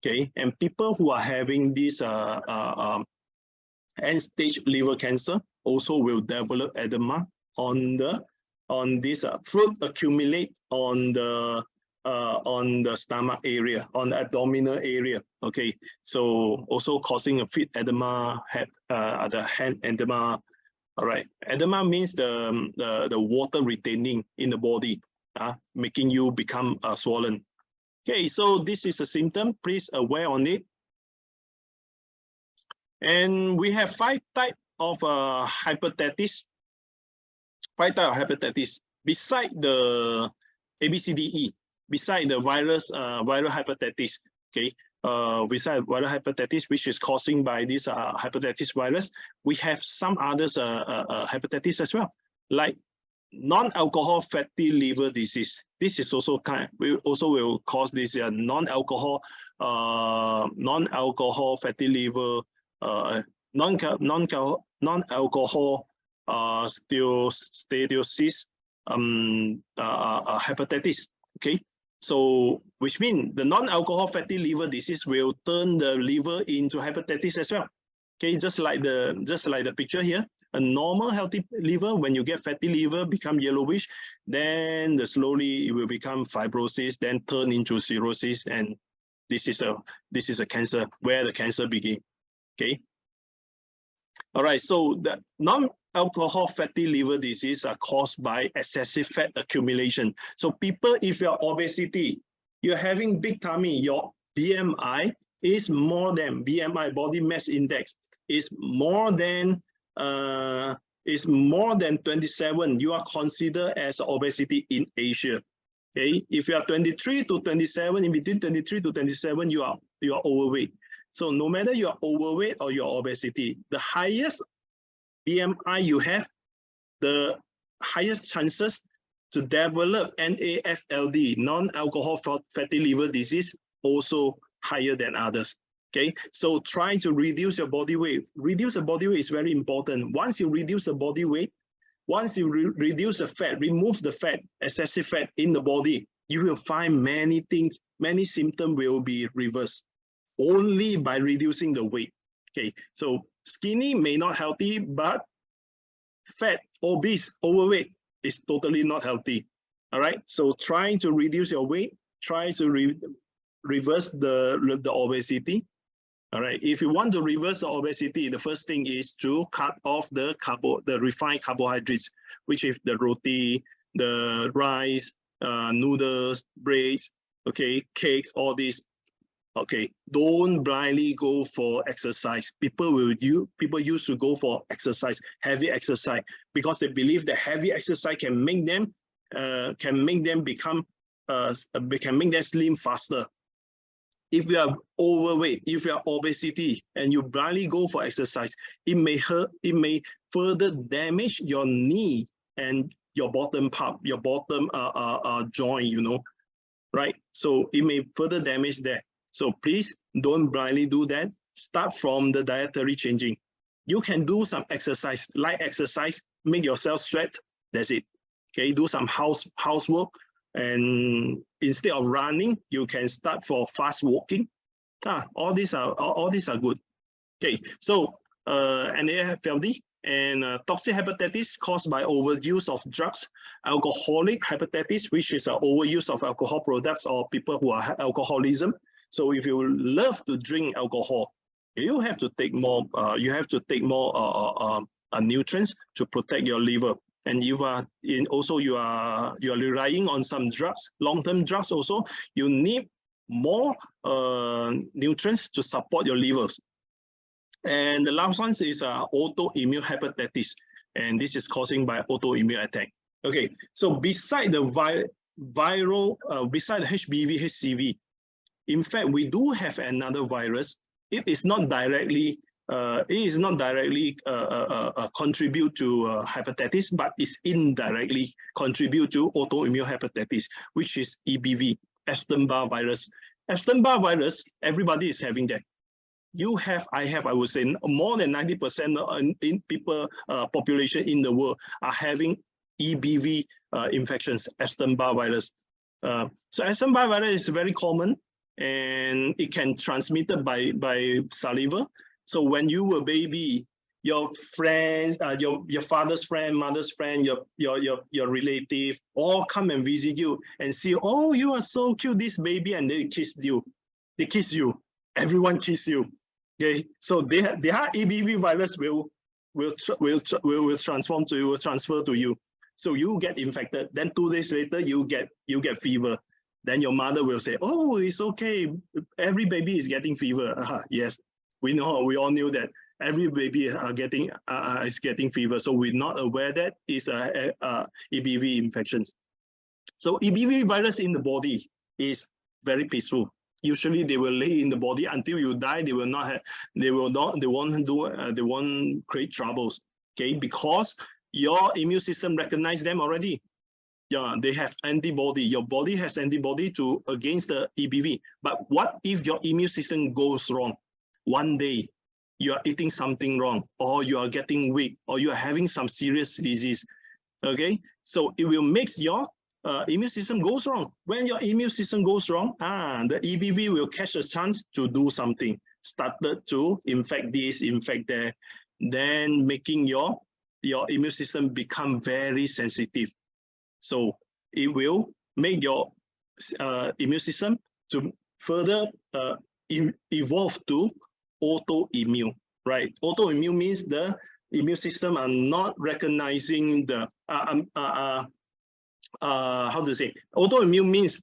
Okay, and people who are having this end-stage liver cancer also will develop edema on this fluid accumulate on the stomach area, on the abdominal area. Okay, so also causing a feet edema, the hand edema. All right, edema means the water retaining in the body, making you become swollen. Okay, so this is a symptom. Please aware on it. And we have 5 types of hepatitis. 5 types of hepatitis beside the ABCDE, beside the viral hepatitis. Okay, beside viral hepatitis, which is causing by this hepatitis virus, we have some others hepatitis as well, like non-alcohol fatty liver disease. This is also will cause this non-alcohol fatty liver, non-alcohol steatosis hepatitis. Okay, so which means the non-alcohol fatty liver disease will turn the liver into hepatitis as well. Okay, just like the picture here. A normal healthy liver, when you get fatty liver, become yellowish, then slowly it will become fibrosis, then turn into cirrhosis, and this is a cancer, where the cancer begins. Okay. All right. So the non-alcohol fatty liver disease are caused by excessive fat accumulation. So people, if you're obesity, you're having big tummy, your BMI is more than body mass index is more than 27, you are considered as obesity in Asia. Okay, if you are 23 to 27, in between 23 to 27, you are overweight. So no matter you are overweight or your obesity, the highest BMI you have, the highest chances to develop NAFLD, non-alcohol fatty liver disease, also higher than others. Okay, so try to reduce your body weight. Reduce the body weight is very important. Once you reduce the body weight, once you reduce the fat, remove the fat, excessive fat in the body, you will find many things, many symptoms will be reversed only by reducing the weight. Okay, so skinny may not healthy, but fat, obese, overweight is totally not healthy. All right, so try to reduce your weight, try to reverse the obesity. All right, if you want to reverse the obesity, the first thing is to cut off the refined carbohydrates, which is the roti, the rice, noodles, breads, okay, cakes, all these. Okay, don't blindly go for exercise. People used to go for exercise, heavy exercise, because they believe that heavy exercise can make them become can make them slim faster. If you are overweight, if you are obesity, and you blindly go for exercise, it may further damage your knee and your bottom part, your bottom joint, you know, right? So it may further damage that. So please don't blindly do that. Start from the dietary changing. You can do some exercise, light exercise, make yourself sweat. That's it. Okay, do some housework. And instead of running, you can start for fast walking. All these are good. Okay, so NAFLD and toxic hepatitis caused by overuse of drugs, alcoholic hepatitis, which is overuse of alcohol products or people who are alcoholism. So if you love to drink alcohol, you have to take more. Nutrients to protect your liver. And you are relying on some drugs, long-term drugs also, you need more nutrients to support your livers. And the last one is autoimmune hepatitis, and this is caused by autoimmune attack. Okay, so beside the beside the HBV, HCV, in fact, we do have another virus. It is not directly contribute to hepatitis, but it's indirectly contribute to autoimmune hepatitis, which is EBV, Epstein-Barr virus. Epstein-Barr virus, everybody is having that. You have, I have, I would say more than 90% in people population in the world are having EBV infections, Epstein-Barr virus. So Epstein-Barr virus is very common, and it can transmitted by saliva. So when you were a baby, your friends, your father's friend, mother's friend, your relative, all come and visit you and see, oh, you are so cute, this baby, and they kiss you. They kiss you. Everyone kiss you. Okay, so their EBV virus will transfer to you. So you get infected. Then 2 days later, you get fever. Then your mother will say, oh, it's okay. Every baby is getting fever. Yes, we know. We all knew that every baby is getting fever. So we're not aware that it's EBV infections. So EBV virus in the body is very peaceful. Usually they will lay in the body until you die. They won't create troubles. Okay, because your immune system recognize them already. Yeah, they have antibody. Your body has antibody to against the EBV. But what if your immune system goes wrong? One day you are eating something wrong, or you are getting weak, or you are having some serious disease. Okay, so it will make your immune system goes wrong. When your immune system goes wrong, the EBV will catch a chance to do something, started to infect this, infect that, then making your immune system become very sensitive. So it will make your immune system to further evolve to autoimmune, right? Autoimmune means the immune system are not recognizing the how to say, autoimmune means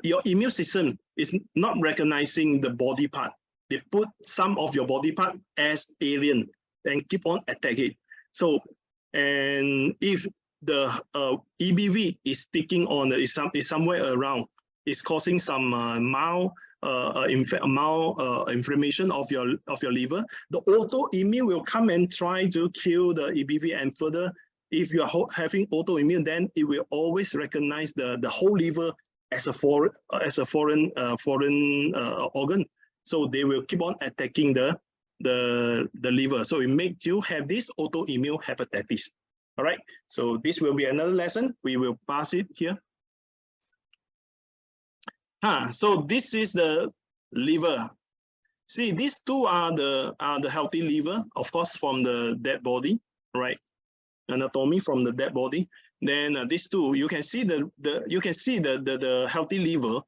your immune system is not recognizing the body part. They put some of your body part as alien and keep on attacking. So, and if the EBV is sticking on, is somewhere around, is causing some mild inflammation of your liver, the autoimmune will come and try to kill the EBV. And further, if you are having autoimmune, then it will always recognize the whole liver as a foreign organ. So they will keep on attacking the liver. So it makes you have this autoimmune hepatitis. All right. So this will be another lesson. We will pass it here. So this is the liver. See, these two are the healthy liver, of course, from the dead body, right? Anatomy from the dead body. Then these two, you can see the healthy liver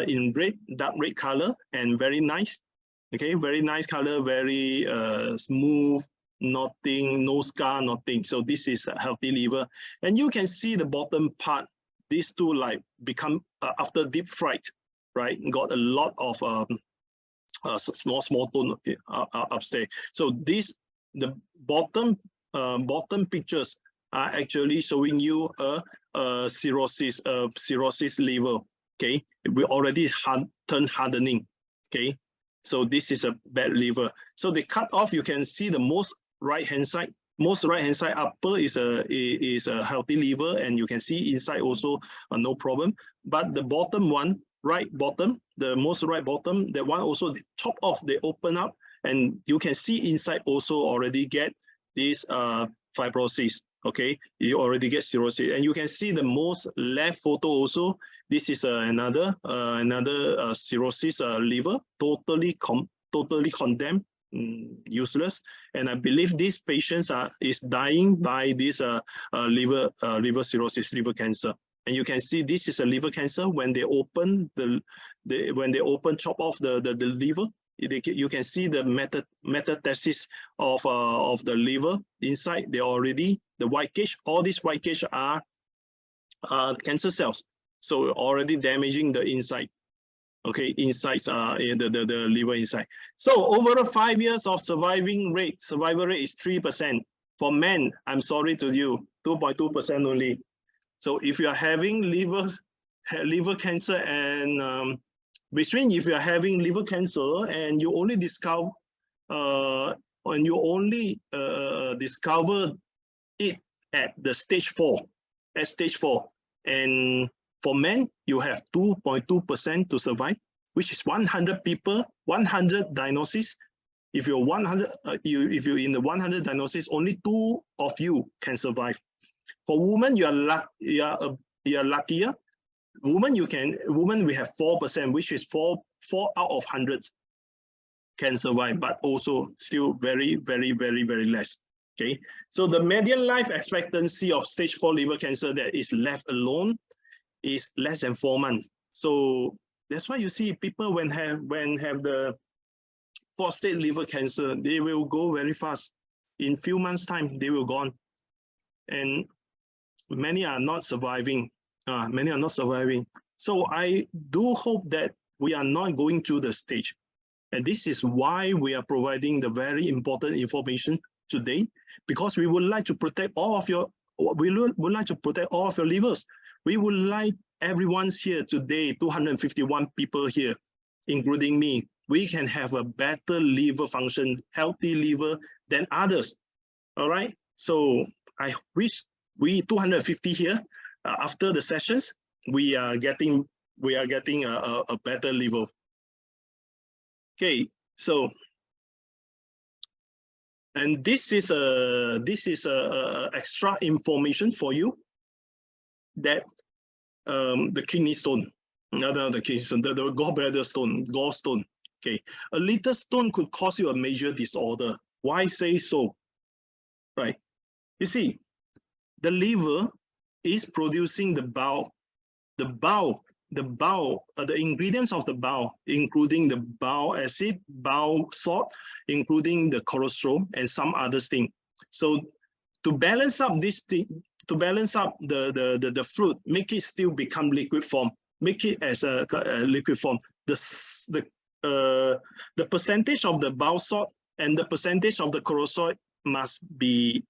in red, dark red color, and very nice. Okay, very nice color, very smooth, nothing, no scar, nothing. So this is a healthy liver. And you can see the bottom part, these two like become after deep fried, right? Got a lot of small tone upstairs. So the bottom pictures are actually showing you a cirrhosis liver. Okay, we already turned hardening. Okay, so this is a bad liver. So they cut off. You can see the most right hand side upper is a healthy liver, and you can see inside also no problem. But the bottom one, right bottom, the most right bottom, that one also they chop off, they open up, and you can see inside also already get this fibrosis. Okay, you already get cirrhosis, and you can see the most left photo also. This is another cirrhosis liver, totally condemned, useless. And I believe these patients is dying by this liver cirrhosis, liver cancer. And you can see this is a liver cancer. When they open chop off the liver, you can see the metastasis of the liver inside. They already, the white cage, all these white cage are cancer cells, so already damaging the inside. Okay, insides in the liver inside. So over 5 years of survival rate is 3%. For men, I'm sorry to you, 2.2% only. So if you are having liver cancer, and between, if you are having liver cancer and you only discover discover it at the stage 4, and for men, you have 2.2% to survive, which is 100 people, 100 diagnoses. If you're 100, if you're in the 100 diagnosis, only 2 of you can survive. For women, you are luckier. Women, we have 4%, which is 4 out of 100 can survive, but also still very, very, very, very less. Okay, so the median life expectancy of stage 4 liver cancer that is left alone is less than 4 months. So that's why you see people when have the 4-stage liver cancer, they will go very fast. In few months' time, they will gone, and many are not surviving. So I do hope that we are not going through the stage, and this is why we are providing the very important information today, because we would like to protect all of your. We would like to protect all of your livers. We would like everyone's here today, 251 people here, including me. We can have a better liver function, healthy liver than others. All right. So I wish we 250 here. After the sessions, we are getting a better level. Okay. So, and this is a extra information for you that the kidney stone, the kidney stone, the gallbladder stone, gallstone. Okay, a little stone could cause you a major disorder. Why say so? Right. You see, the liver is producing the bile, the ingredients of the bile, including the bile acid, bile salt, including the cholesterol and some other thing. So to balance up this thing, to balance up the fluid, make it still become liquid form, make it as a liquid form. The percentage of the bile salt and the percentage of the cholesterol must be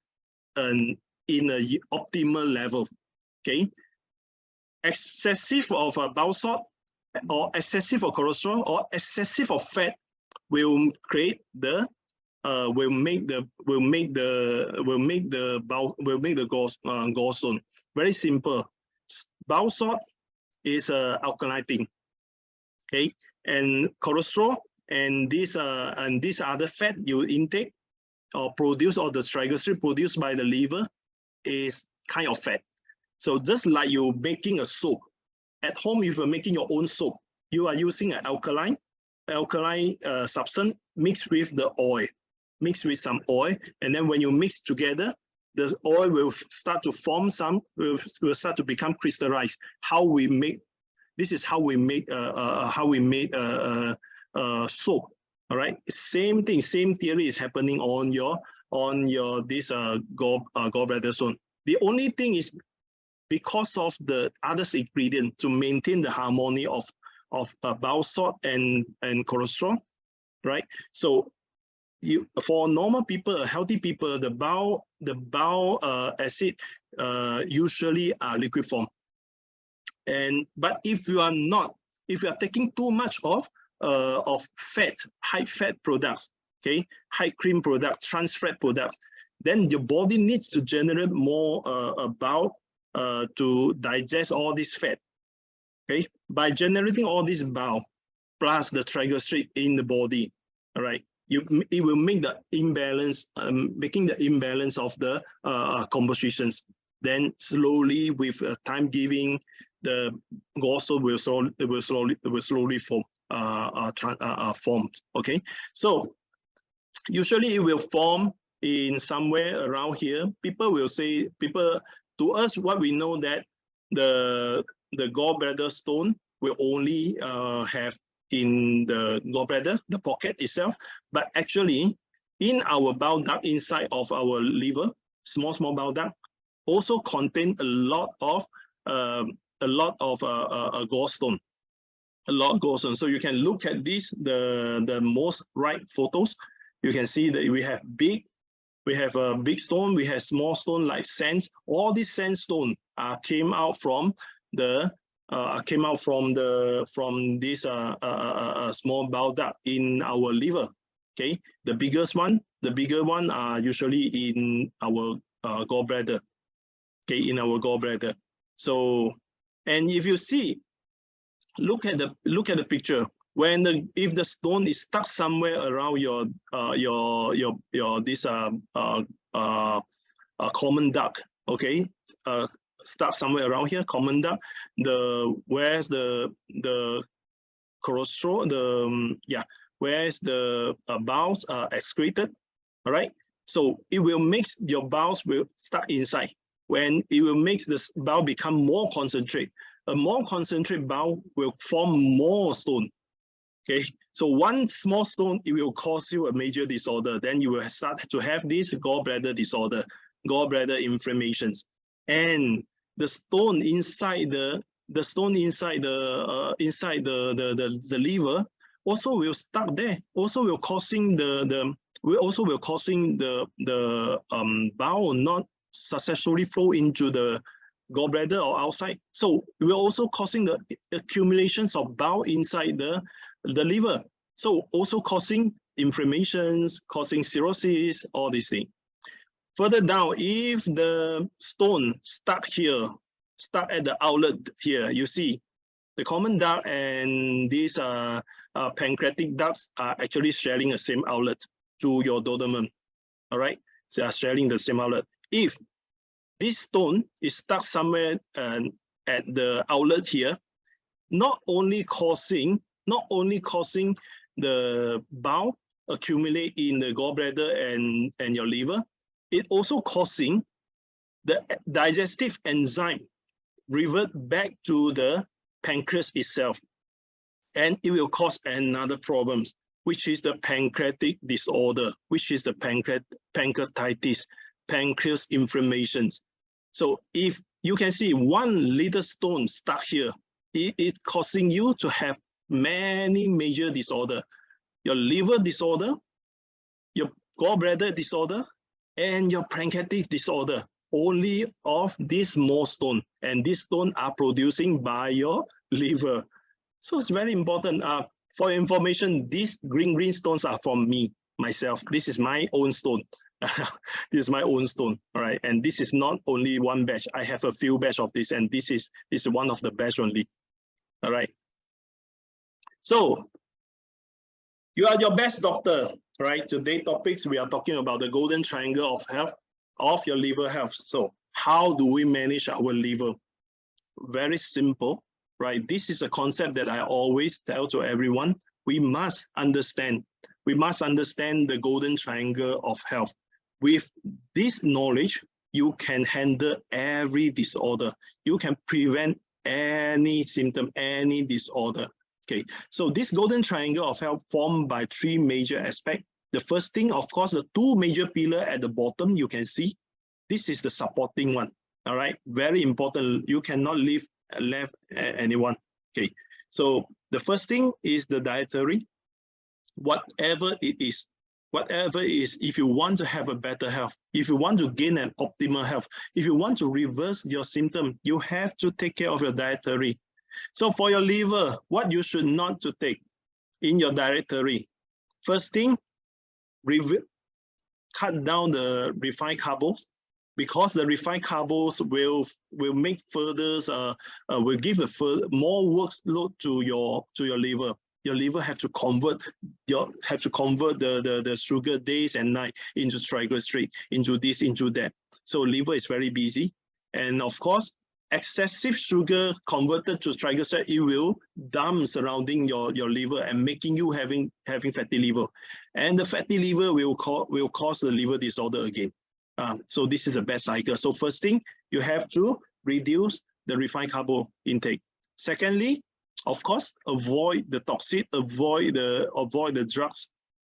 in an optimal level. Okay, excessive of bile salt or excessive of cholesterol or excessive of fat will create the will make the gallstone. Very simple. Bile salt is alkaline thing. Okay, and cholesterol and this other fat you intake or produce, or the triglyceride produced by the liver is kind of fat. So just like you making a soap at home, if you're making your own soap, you are using an alkaline substance mixed with the oil, mixed with some oil, and then when you mix together, the oil will start to form will start to become crystallized. This is how we make soap. All right, same thing, same theory is happening on your this gallbladder stone. The only thing is, because of the other ingredient to maintain the harmony of bile salt and cholesterol, right? So for normal people, healthy people, the bile acid usually are liquid form. But if you are taking too much of fat, high fat products, okay, high cream products, trans fat products, then your body needs to generate more bile to digest all this fat. Okay, by generating all this bile plus the triglyceride in the body, all right, it will make the imbalance, making the imbalance of the compositions. Then slowly, with time giving, the gallstone will slowly form. Formed. Okay, so usually it will form in somewhere around here. People will say, to us, what we know that the gallbladder stone will only have in the gallbladder, the pocket itself, but actually in our bile duct inside of our liver, small bile duct, also contain a lot of gallstone. A lot goes on. So you can look at this, the most right photos. You can see that we have a big stone, we have small stone like sands. All these sandstone came out from this small bile duct in our liver. Okay, the bigger one are usually in our gallbladder. Okay, in our gallbladder. So, and if you see, look at the picture. If the stone is stuck somewhere around your common duct, okay, stuck somewhere around here, common duct, where's the cholesterol, where's the bowels are excreted, all right. So it will mix, your bowels will stuck inside. When it will make the bowel become more concentrate. A more concentrated bowel will form more stone. Okay, so one small stone, it will cause you a major disorder. Then you will start to have this gallbladder disorder, gallbladder inflammations, and the stone inside the liver also will stuck there. Also will causing the bowel not successfully flow into the gallbladder or outside. So we're also causing the accumulations of bile inside the liver. So also causing inflammations, causing cirrhosis, all these things. Further down, if the stone stuck here, stuck at the outlet here, you see the common duct and these pancreatic ducts are actually sharing the same outlet to your duodenum. All right, they are sharing the same outlet. If this stone is stuck somewhere at the outlet here, not only causing the bile accumulate in the gallbladder and your liver, it also causing the digestive enzyme revert back to the pancreas itself, and it will cause another problem, which is the pancreatic disorder, which is the pancreatitis, pancreas inflammations. So if you can see one little stone stuck here, it is causing you to have many major disorder, your liver disorder, your gallbladder disorder, and your pancreatic disorder, only of this small stone, and these stones are producing by your liver. So it's very important. For information, these green stones are from me, myself. This is my own stone. This is my own stone, all right? And this is not only one batch. I have a few batch of this, and this is one of the batch only, all right? So you are your best doctor, right? Today topics, we are talking about the golden triangle of health, of your liver health. So how do we manage our liver? Very simple, right? This is a concept that I always tell to everyone. We must understand the golden triangle of health. With this knowledge, you can handle every disorder. You can prevent any symptom, any disorder. Okay, so this golden triangle of health formed by three major aspects. The first thing, of course, the two major pillars at the bottom, you can see, this is the supporting one. All right, very important. You cannot leave left anyone. Okay, so the first thing is the dietary. Whatever it is, if you want to have a better health, if you want to gain an optimal health, if you want to reverse your symptom, you have to take care of your dietary. So for your liver, what you should not to take in your dietary. First thing, cut down the refined carbs, because the refined carbs will make will give more workload to your liver. Your liver have to convert the sugar days and night into triglyceride, into this, into that. So liver is very busy, and of course, excessive sugar converted to triglyceride, it will dump surrounding your liver and making you having fatty liver, and the fatty liver will cause the liver disorder again. So this is a bad cycle. So first thing, you have to reduce the refined carbo intake. Secondly, of course, avoid the toxic, avoid the drugs.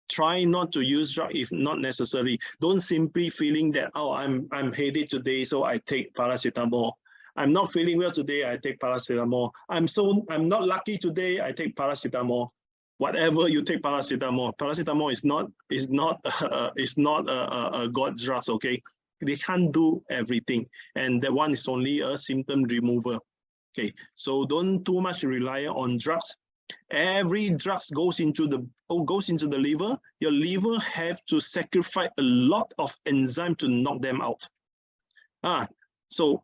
Try not to use drugs if not necessary. Don't simply feeling that, oh, I'm headache today, so I take paracetamol. I'm not feeling well today, I take paracetamol. I'm not lucky today, I take paracetamol. Whatever you take paracetamol. Paracetamol is not a god drugs, okay? They can't do everything, and that one is only a symptom remover. Okay, so don't too much rely on drugs. Every drug goes into the liver. Your liver have to sacrifice a lot of enzyme to knock them out. So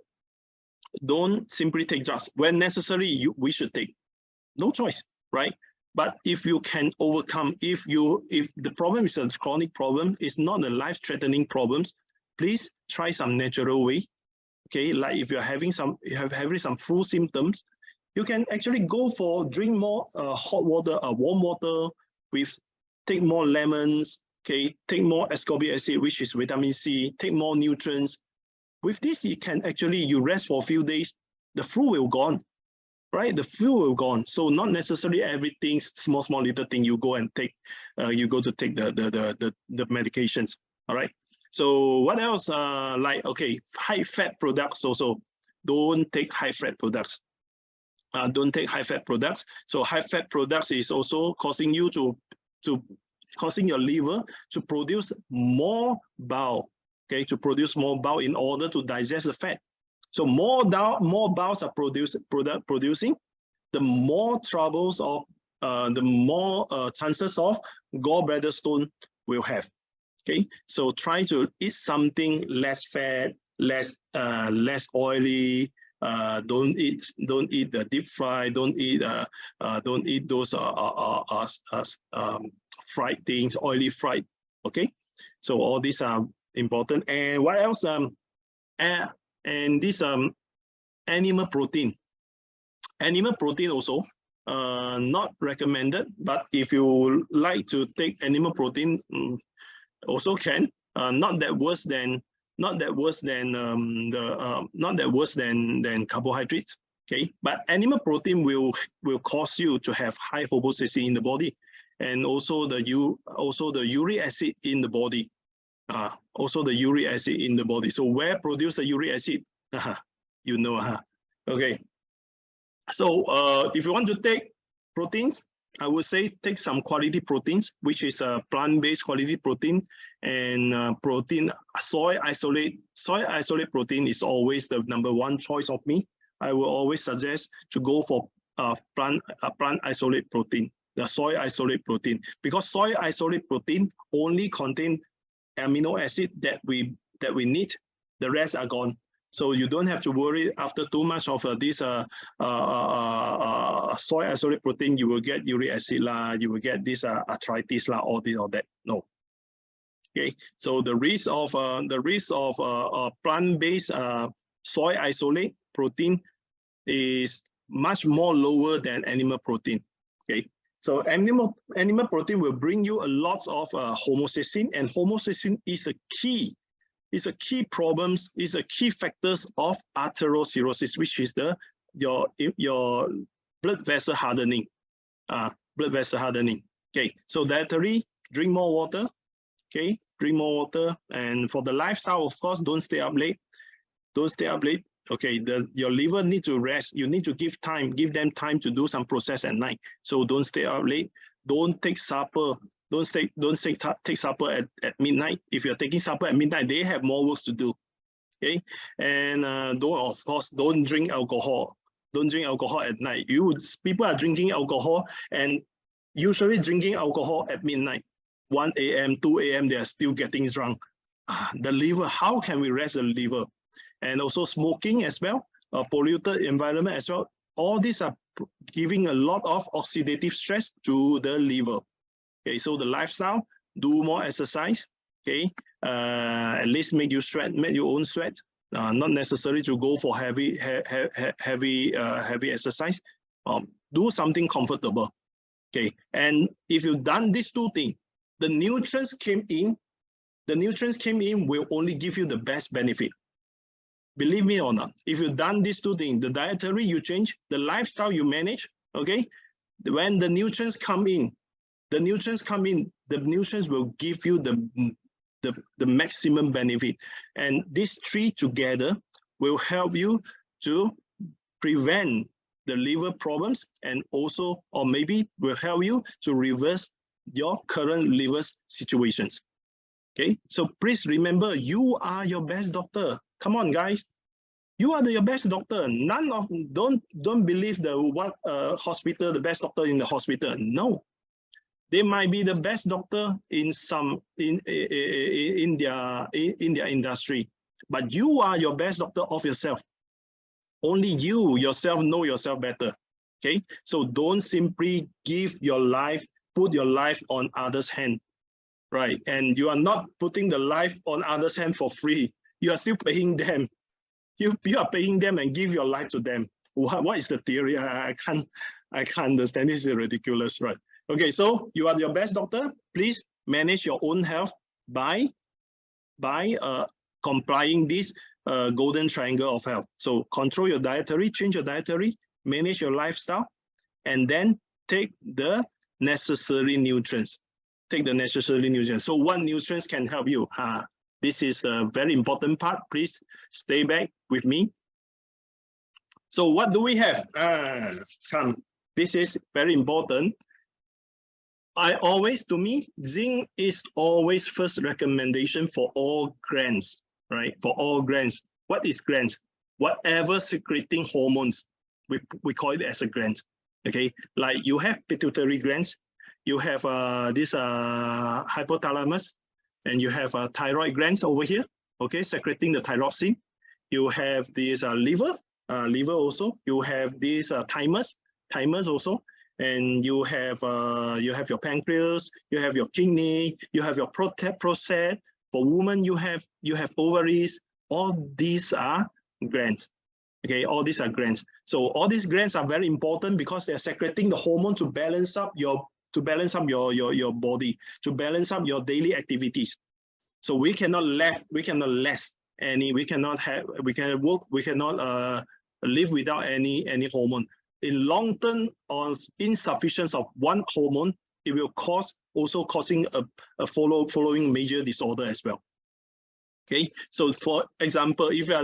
don't simply take drugs. When necessary, we should take. No choice, right? But if you can overcome, if the problem is a chronic problem, it's not a life-threatening problems, please try some natural way. Okay, like if you're having some flu symptoms, you can actually go for drink more hot water, warm water, take more lemons, okay, take more ascorbic acid, which is vitamin C, take more nutrients. With this, you rest for a few days, the flu will gone, right? The flu will gone. So not necessarily everything, small little thing you go and take, you go to take the medications, all right? So what else? Okay, high fat products also. Don't take high fat products. Don't take high fat products. So high fat products is also causing you causing your liver to produce more bile. Okay, to produce more bile in order to digest the fat. So more biles are producing, the more troubles of the more chances of gallbladder stone will have. Okay, so try to eat something less fat, less oily. Don't eat the deep fry. Don't eat those fried things, oily fried. Okay, so all these are important. And what else? And this animal protein. Animal protein also not recommended, but if you like to take animal protein, also can. Not that worse than carbohydrates. Okay, but animal protein will cause you to have high hepatitis in the body, and also the uric acid in the body. Also the uric acid in the body. So where produce the uric acid? You know, okay. So if you want to take proteins, I would say take some quality proteins, which is a plant-based quality protein, and protein soy isolate. Soy isolate protein is always the #1 choice of me. I will always suggest to go for plant isolate protein, the soy isolate protein, because soy isolate protein only contain amino acid that we need. The rest are gone. So you don't have to worry after too much of this soy isolate protein, you will get uric acid lah, you will get this arthritis lah, all this or that. No. Okay. So the risk of plant-based soy isolate protein is much more lower than animal protein. Okay. So animal protein will bring you a lot of homocysteine, and homocysteine is a key. Is a key problems, is a key factors of atherosclerosis, which is your blood vessel hardening. Blood vessel hardening. Okay, so dietary, drink more water. Okay, drink more water. And for the lifestyle, of course, don't stay up late. Don't stay up late. Okay, your liver need to rest. You need to give them time to do some process at night. So don't stay up late. Don't take supper. Don't take supper at midnight. If you're taking supper at midnight, they have more work to do. Okay, and don't drink alcohol. Don't drink alcohol at night. People are drinking alcohol, and usually drinking alcohol at midnight, 1 a.m., 2 a.m. They are still getting drunk. The liver. How can we rest the liver? And also smoking as well, a polluted environment as well. All these are giving a lot of oxidative stress to the liver. Okay, so the lifestyle, do more exercise. Okay, at least make you sweat, make your own sweat. Not necessary to go for heavy exercise. Do something comfortable. Okay, and if you've done these two things, the nutrients came in will only give you the best benefit. Believe me or not, if you've done these two things, the dietary you change, the lifestyle you manage. Okay, when the nutrients come in. The nutrients will give you the maximum benefit. And these three together will help you to prevent the liver problems, and also, or maybe will help you to reverse your current liver situations. Okay, so please remember, you are your best doctor. Come on, guys. You are your best doctor. Don't believe the hospital, the best doctor in the hospital. No. They might be the best doctor in their industry, but you are your best doctor of yourself. Only you yourself know yourself better. Okay, so don't simply put your life on others' hand, right? And you are not putting the life on others' hand for free. You are still paying them. You are paying them and give your life to them. What is the theory? I can't understand. This is ridiculous, right? Okay, so you are your best doctor. Please manage your own health by complying this golden triangle of health. So control your dietary, change your dietary, manage your lifestyle, and then take the necessary nutrients. Take the necessary nutrients. So what nutrients can help you? This is a very important part. Please stay back with me. So what do we have? Come. This is very important. To me, zinc is always first recommendation for all glands, right? For all glands. What is glands? Whatever secreting hormones, we call it as a gland. Okay, like you have pituitary glands, you have this hypothalamus, and you have thyroid glands over here, okay, secreting the thyroxine. You have this liver also. You have this thymus also, and you have your pancreas, you have your kidney, you have your prostate. For women, you have ovaries. All these are glands. Okay, all these are glands. So all these glands are very important because they are secreting the hormone to balance up your body, to balance up your daily activities. So we cannot live without any hormone. In long term, or insufficiency of one hormone, it will causing a following major disorder as well. Okay, so for example, if you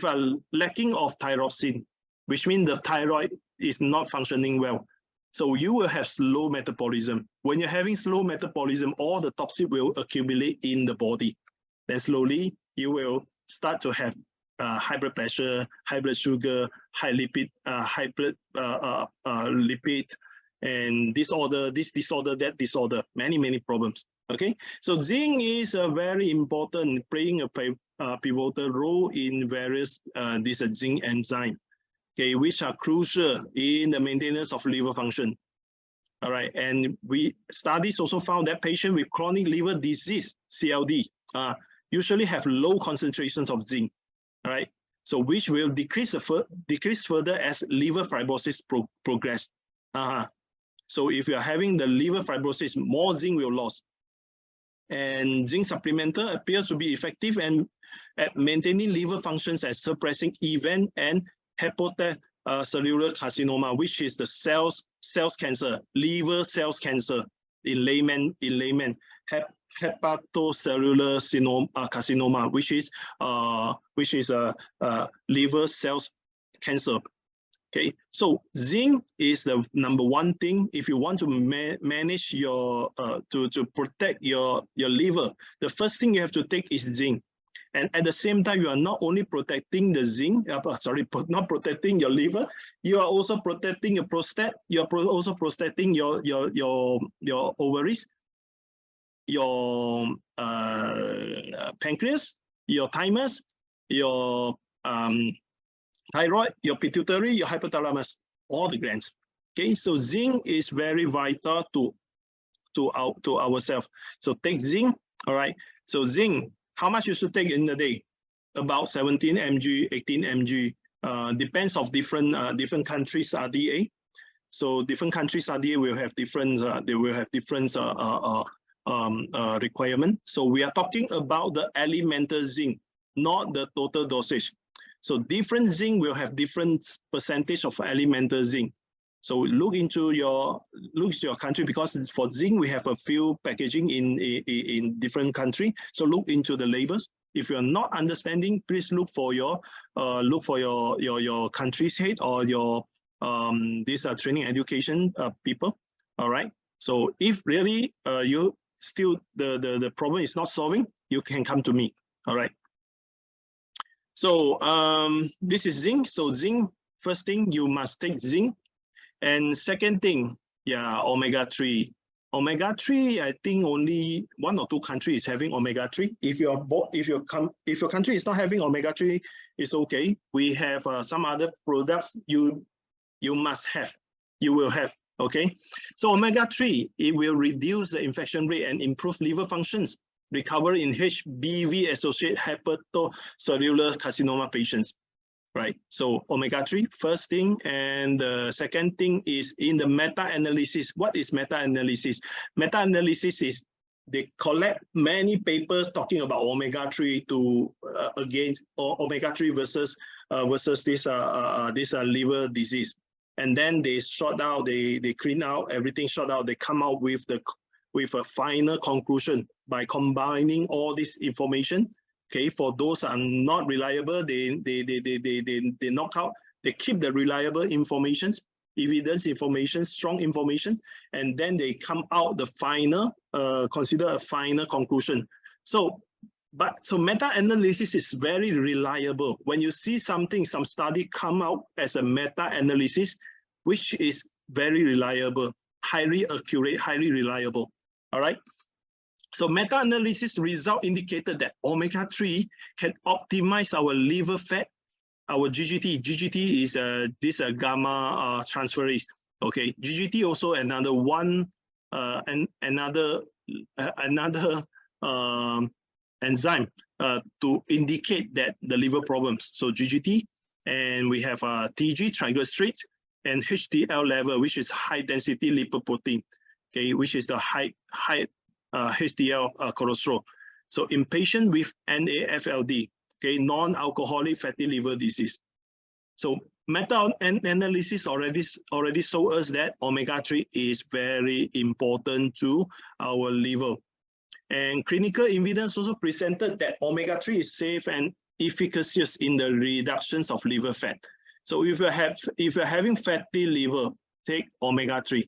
are lacking of thyroxine, which means the thyroid is not functioning well, so you will have slow metabolism. When you're having slow metabolism, all the toxin will accumulate in the body. Then slowly you will start to have high blood pressure, high blood sugar, high lipid, lipid, and this disorder, that disorder, many problems. Okay, so zinc is very important, playing a pivotal role in various this zinc enzyme, okay, which are crucial in the maintenance of liver function. All right, and studies also found that patients with chronic liver disease, CLD, usually have low concentrations of zinc. All right, so which will decrease further as liver fibrosis progress. So if you are having the liver fibrosis, more zinc will lose. And zinc supplemental appears to be effective at maintaining liver functions as suppressing event and hepatocellular carcinoma, which is the cells cancer, liver cells cancer in layman, hepatocellular carcinoma, which is liver cells cancer. Okay, so zinc is the #1 thing if you want to manage your to protect your liver. The first thing you have to take is zinc, and at the same time you are not only protecting the zinc, not protecting your liver, you are also protecting your prostate. You are also protecting your ovaries, your pancreas, your thymus, your thyroid, your pituitary, your hypothalamus, all the glands. Okay, so zinc is very vital to ourselves. So take zinc. All right. So zinc, how much you should take in a day? About 17 mg, 18 mg. Depends of different countries RDA. So different countries RDA will have different. They will have different requirement. So we are talking about the elemental zinc, not the total dosage. So different zinc will have different percentage of elemental zinc. So look into your country, because for zinc we have a few packaging in different country. So look into the labels. If you are not understanding, please look for your country's head or your these training education people. All right. So if really you still the problem is not solving, you can come to me. All right. So this is zinc. So zinc, first thing, you must take zinc. And second thing, yeah, omega-3. Omega-3, I think only 1 or 2 countries is having omega-3. If your country is not having omega-3, it's okay. We have some other products you must have, you will have. Okay. So omega-3, it will reduce the infection rate and improve liver functions. Recovery in HBV-associated hepatocellular carcinoma patients, right? So omega-3, first thing, and the second thing is in the meta-analysis. What is meta-analysis? Meta-analysis is they collect many papers talking about omega-3 to against omega-3 versus this liver disease, and then they sort out, they clean out everything, sort out, they come out with a final conclusion by combining all this information. Okay, for those are not reliable, they knock out, they keep the reliable information, evidence information, strong information, and then they come out the final, consider a final conclusion. So meta-analysis is very reliable. When you see something, some study come out as a meta-analysis, which is very reliable, highly accurate, highly reliable. All right. So meta-analysis result indicated that omega-3 can optimize our liver fat, our GGT. GGT is this gamma transferase. Okay, GGT also another one another enzyme to indicate that the liver problems. So GGT, and we have TG, triglycerides, and HDL level, which is high density lipoprotein. Okay, which is the high HDL cholesterol. So in patients with NAFLD, okay, non-alcoholic fatty liver disease. So meta-analysis already show us that omega-3 is very important to our liver. And clinical evidence also presented that omega-3 is safe and efficacious in the reductions of liver fat. So if you're having fatty liver, take omega-3.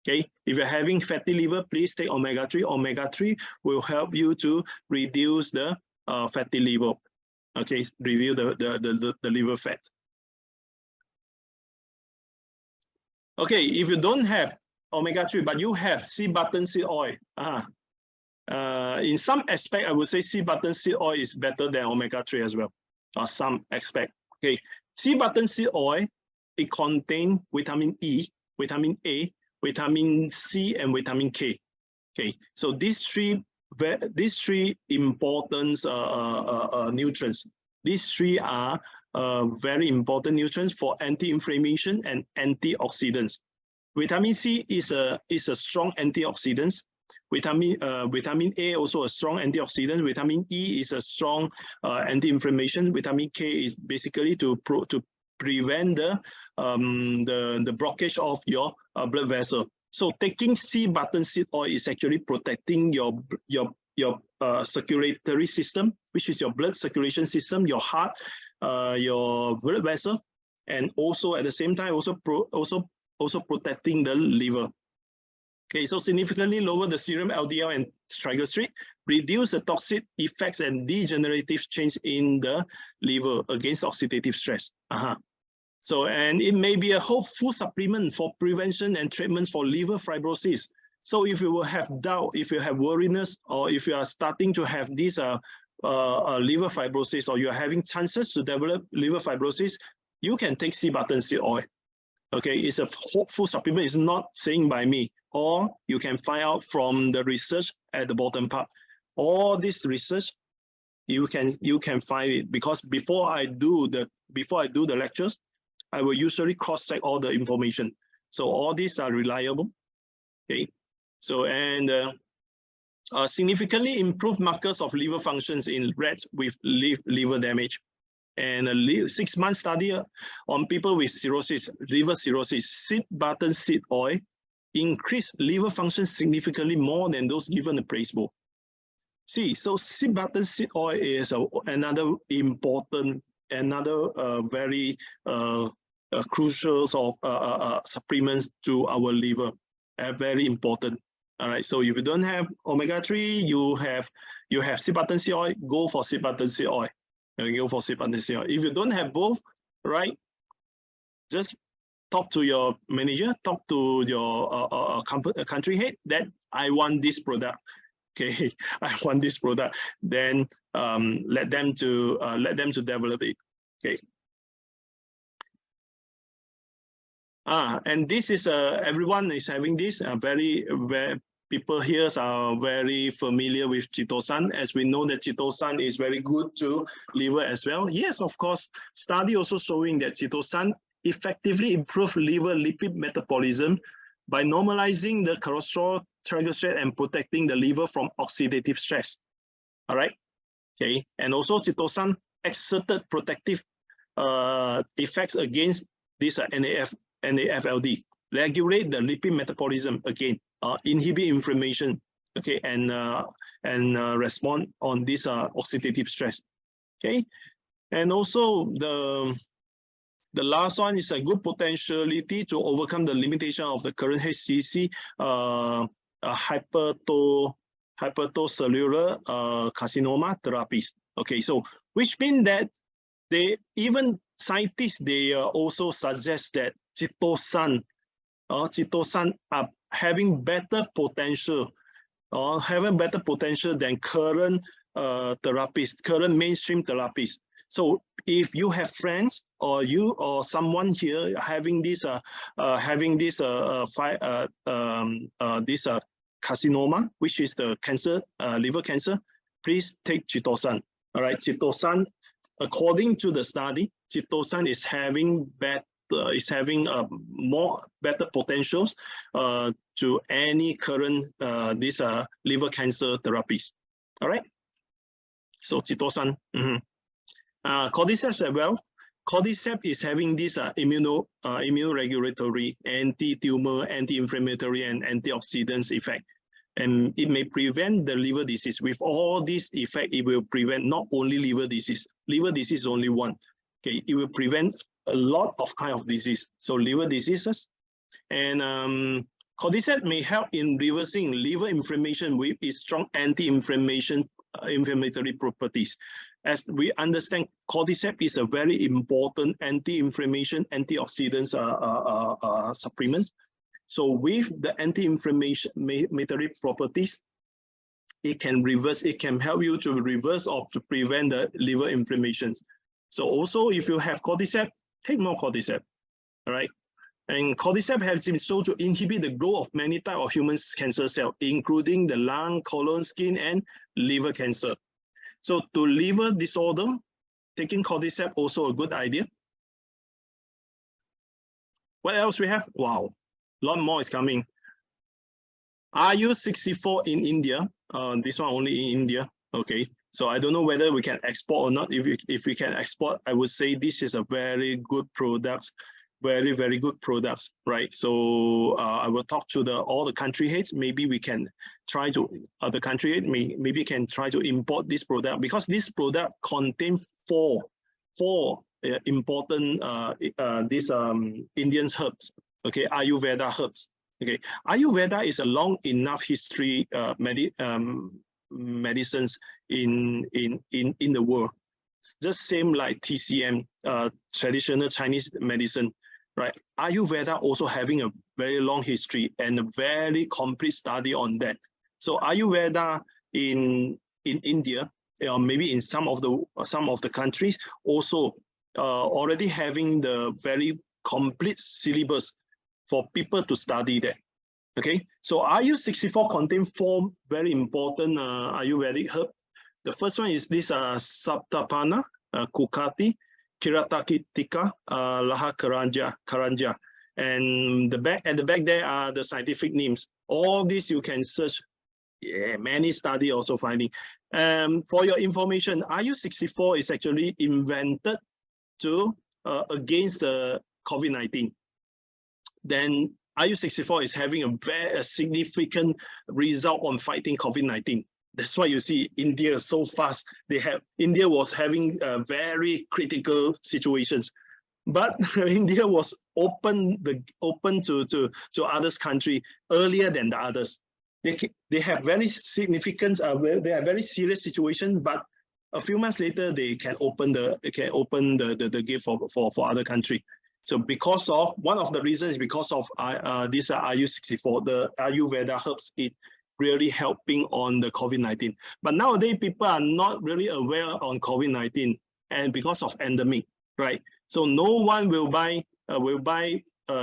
Okay, if you're having fatty liver, please take omega-3. Omega-3 will help you to reduce the fatty liver. Okay, review the liver fat. Okay, if you don't have omega-3, but you have 𝗔𝗏𝗀𝗃 oil, in some aspect, I would say 𝗔𝗏𝗃𝗃 oil is better than omega-3 as well, or some aspect. Okay, 𝗔𝗏𝗃𝗃 oil, it contains vitamin E, vitamin A, vitamin C, and vitamin K. Okay, so these three important nutrients. These three are very important nutrients for anti-inflammation and antioxidants. Vitamin C is a strong antioxidant. Vitamin A also a strong antioxidant. Vitamin E is a strong anti-inflammation. Vitamin K is basically to prevent the blockage of your blood vessel. So taking 𝗔𝗏𝗃𝗃 oil is actually protecting your circulatory system, which is your blood circulation system, your heart, your blood vessel, and also at the same time also protecting the liver. Okay, so significantly lower the serum LDL and triglyceride, reduce the toxic effects and degenerative change in the liver against oxidative stress. So, and it may be a hopeful supplement for prevention and treatment for liver fibrosis. So if you will have doubt, if you have worriness, or if you are starting to have this liver fibrosis, or you're having chances to develop liver fibrosis, you can take 𝗔𝗏𝗃𝗃 oil. Okay, it's a hopeful supplement, it's not saying by me, or you can find out from the research at the bottom part. All this research, you can find it, because before I do the lectures, I will usually cross-check all the information. So all these are reliable. Okay, so and significantly improved markers of liver functions in rats with liver damage. And a 6-month study on people with cirrhosis, liver cirrhosis, 𝗔𝗏𝗃𝗃 oil increased liver function significantly more than those given a placebo. See, so 𝗔𝗏𝗃𝗃 oil is another important, very crucial supplements to our liver, very important. All right, so if you don't have omega-3, you have 𝗔𝗏𝗃𝗃 oil, go for 𝗔𝗏𝗃𝗃 oil. Go for 𝗔𝗏𝗃𝗃 oil. If you don't have both, right, just talk to your manager, talk to your country head that I want this product. Okay, I want this product. Then let them to develop it. Okay. And this is everyone is having this. Very people here are very familiar with chitosan, as we know that chitosan is very good to liver as well. Yes, of course, study also showing that chitosan effectively improve liver lipid metabolism by normalizing the cholesterol, triglyceride, and protecting the liver from oxidative stress. All right, okay, and also chitosan exerted protective effects against this NAFLD, regulate the lipid metabolism again, inhibit inflammation, okay, and respond on this oxidative stress, okay, and also the last one is a good potentiality to overcome the limitation of the current HCC hepatocellular carcinoma therapies. Okay, so which means that scientists also suggest that chitosan are having better potential or have a better potential than current therapies, current mainstream therapies. So if you have friends or you or someone here having this carcinoma, which is the cancer, liver cancer, please take 𝗔𝗀𝘀. All right, 𝗔𝗀𝘀, according to the study, 𝗔𝗀𝘀 is having more better potentials to any current liver cancer therapies. All right. So 𝗔𝗀𝘀. Cordyceps as well. Cordyceps is having this immunoregulatory, anti-tumor, anti-inflammatory, and antioxidants effect. And it may prevent the liver disease. With all this effect, it will prevent not only liver disease. Liver disease is only one. Okay, it will prevent a lot of kind of disease. So liver diseases. And cordyceps may help in reversing liver inflammation with its strong anti-inflammatory properties. As we understand, cordyceps is a very important anti-inflammation, antioxidants supplements. So with the anti-inflammatory properties, it can help you to reverse or to prevent the liver inflammations. So also, if you have cordyceps, take more cordyceps. All right. And cordyceps has been shown to inhibit the growth of many types of human cancer cells, including the lung, colon, skin, and liver cancer. So to liver disorder, taking cordyceps also a good idea. What else we have? Wow, a lot more is coming. RU64 in India. This one only in India. Okay, so I don't know whether we can export or not. If we can export, I would say this is a very good product. Very, very good products, right? So I will talk to all the country heads. Maybe we can try to, the country head maybe can try to import this product, because this product contains four important Indian herbs. Okay, Ayurveda herbs. Okay, Ayurveda is a long enough history medicines in the world. Just same like TCM, traditional Chinese medicine. Right, Ayurveda also having a very long history and a very complete study on that. So Ayurveda in India, maybe in some of the countries, also already having the very complete syllabus for people to study that. Okay, so RU64 contains four very important Ayurvedic herbs. The first one is this Saptapana, Kukati, Kirataktika, Laha Karanja, and at the back there are the scientific names. All these you can search. Yeah, many study also finding. For your information, RU64 is actually invented to against the COVID-19. Then RU64 is having a very significant result on fighting COVID-19. That's why you see India so fast. India was having very critical situations, but India was open to others country earlier than the others. They have very significant, they are very serious situation, but a few months later they can open the gate for other country. So because of one of the reasons is because of this RU64, the Ayurveda herbs, it really helping on the COVID-19. But nowadays people are not really aware on COVID-19, and because of endemic, right? So no one will buy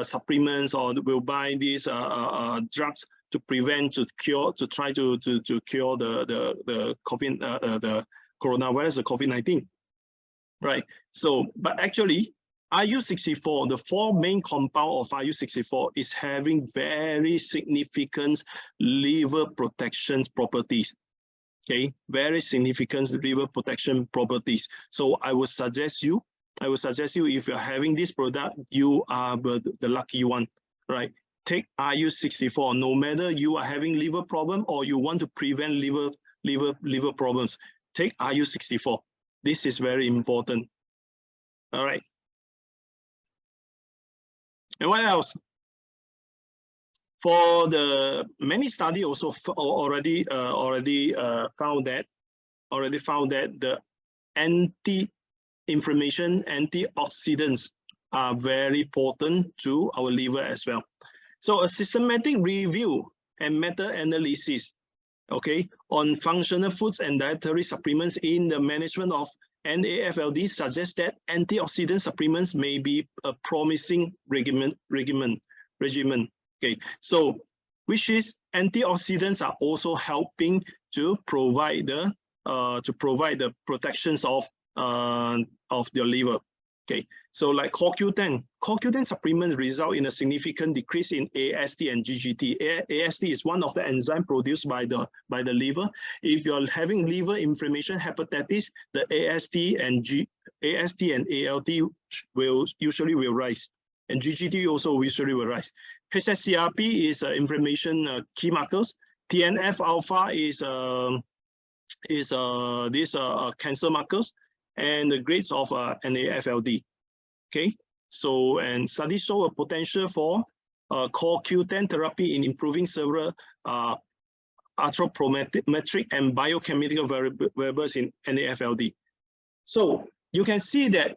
supplements or will buy these drugs to prevent, to cure, to try to cure the COVID, the coronavirus, the COVID-19, right? So, but actually, RU64, the four main compound of RU64 is having very significant liver protection properties. Okay, very significant liver protection properties. So I would suggest you, if you're having this product, you are the lucky one, right? Take RU64, no matter you are having liver problem or you want to prevent liver problems, take RU64. This is very important. All right. And what else? For the many study also already found that the anti-inflammation, antioxidants are very important to our liver as well. So a systematic review and meta-analysis okay, on functional foods and dietary supplements in the management of NAFLD suggests that antioxidant supplements may be a promising regimen. Okay, so which is antioxidants are also helping to provide the protections of your liver. Okay, so like CoQ10 supplements result in a significant decrease in AST and GGT. AST is one of the enzymes produced by the liver. If you're having liver inflammation, hepatitis, the AST and ALT will usually rise, and GGT also usually will rise. hsCRP is inflammation key markers. TNF alpha is cancer markers, and the grades of NAFLD. Okay, so and studies show a potential for CoQ10 therapy in improving several anthropometric and biochemical variables in NAFLD. So you can see that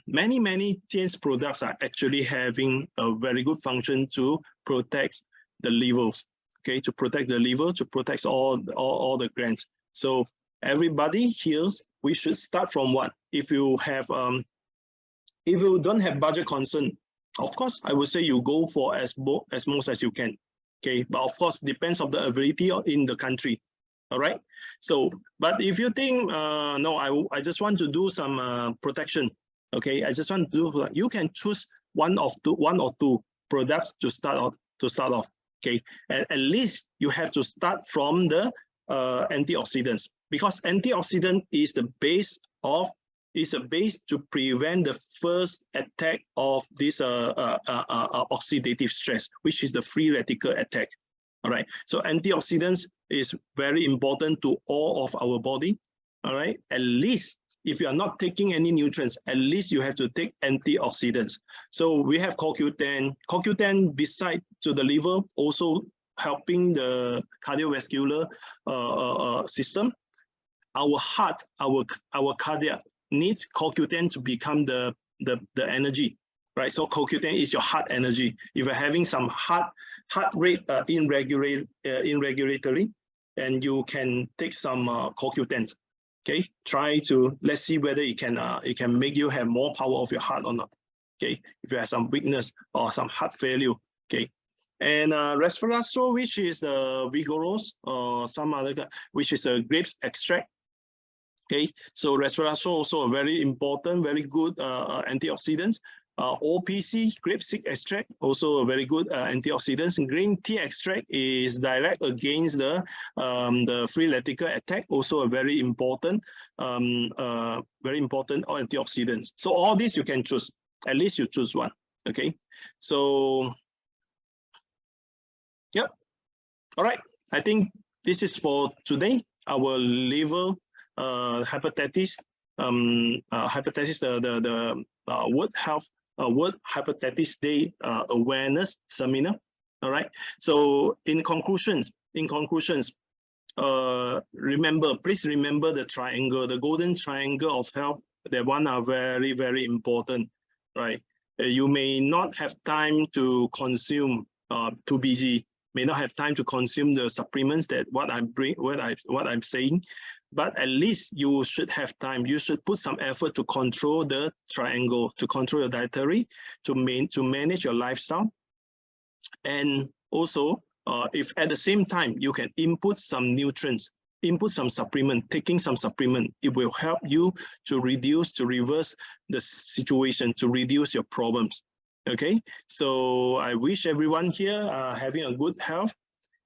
many TNS products are actually having a very good function to protect the livers. Okay, to protect the liver, to protect all the glands. So everybody here, we should start from what? If you don't have budget concern, of course, I would say you go for as most as you can. Okay, but of course, depends on the ability in the country. All right. So, but if you think no, I just want to do some protection. Okay, I just want to do. You can choose one or two products to start off. Okay, and at least you have to start from the antioxidants, because antioxidant is the base to prevent the first attack of this oxidative stress, which is the free radical attack. All right, so antioxidants is very important to all of our body. All right, at least if you are not taking any nutrients, at least you have to take antioxidants. So we have CoQ10. CoQ10, beside to the liver, also helping the cardiovascular system. Our heart, our cardiac needs CoQ10 to become the energy, right? So CoQ10 is your heart energy. If you're having some heart rate irregularly, and you can take some CoQ10. Okay, let's see whether it can make you have more power of your heart or not. Okay, if you have some weakness or some heart failure. Okay, and resveratrol, which is the vigorous or some other, which is a grapes extract. Okay, so resveratrol also a very important, very good antioxidants. OPC, grapeseed extract, also a very good antioxidants. Green tea extract is direct against the free radical attack, also a very important antioxidants. So all these you can choose. At least you choose one. Okay, so yep. All right, I think this is for today. Our liver hepatitis, the World Hepatitis Day awareness seminar. All right. So in conclusions, please remember the triangle, the golden triangle of health. That one are very, very important, right? You may not have time to consume, too busy, may not have time to consume the supplements that what I'm saying. But at least you should have time. You should put some effort to control the triangle, to control your dietary, to manage your lifestyle. And also, if at the same time you can input some nutrients, input some supplement, taking some supplement, it will help you to reverse the situation, to reduce your problems. Okay, so I wish everyone here having a good health,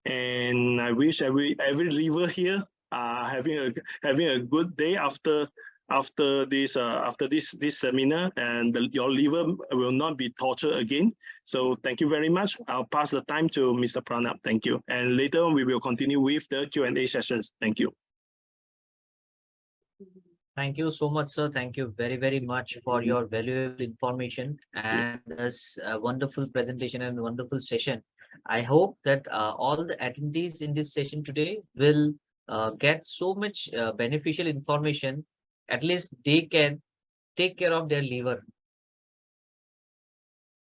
and I wish every liver here having a good day after this seminar, and your liver will not be tortured again. So thank you very much. I'll pass the time to Mr. Pranab. Thank you. And later on, we will continue with the Q&A sessions. Thank you. Thank you so much, sir. Thank you very, very much for your valuable information and this wonderful presentation and wonderful session. I hope that all the attendees in this session today will get so much beneficial information. At least they can take care of their liver.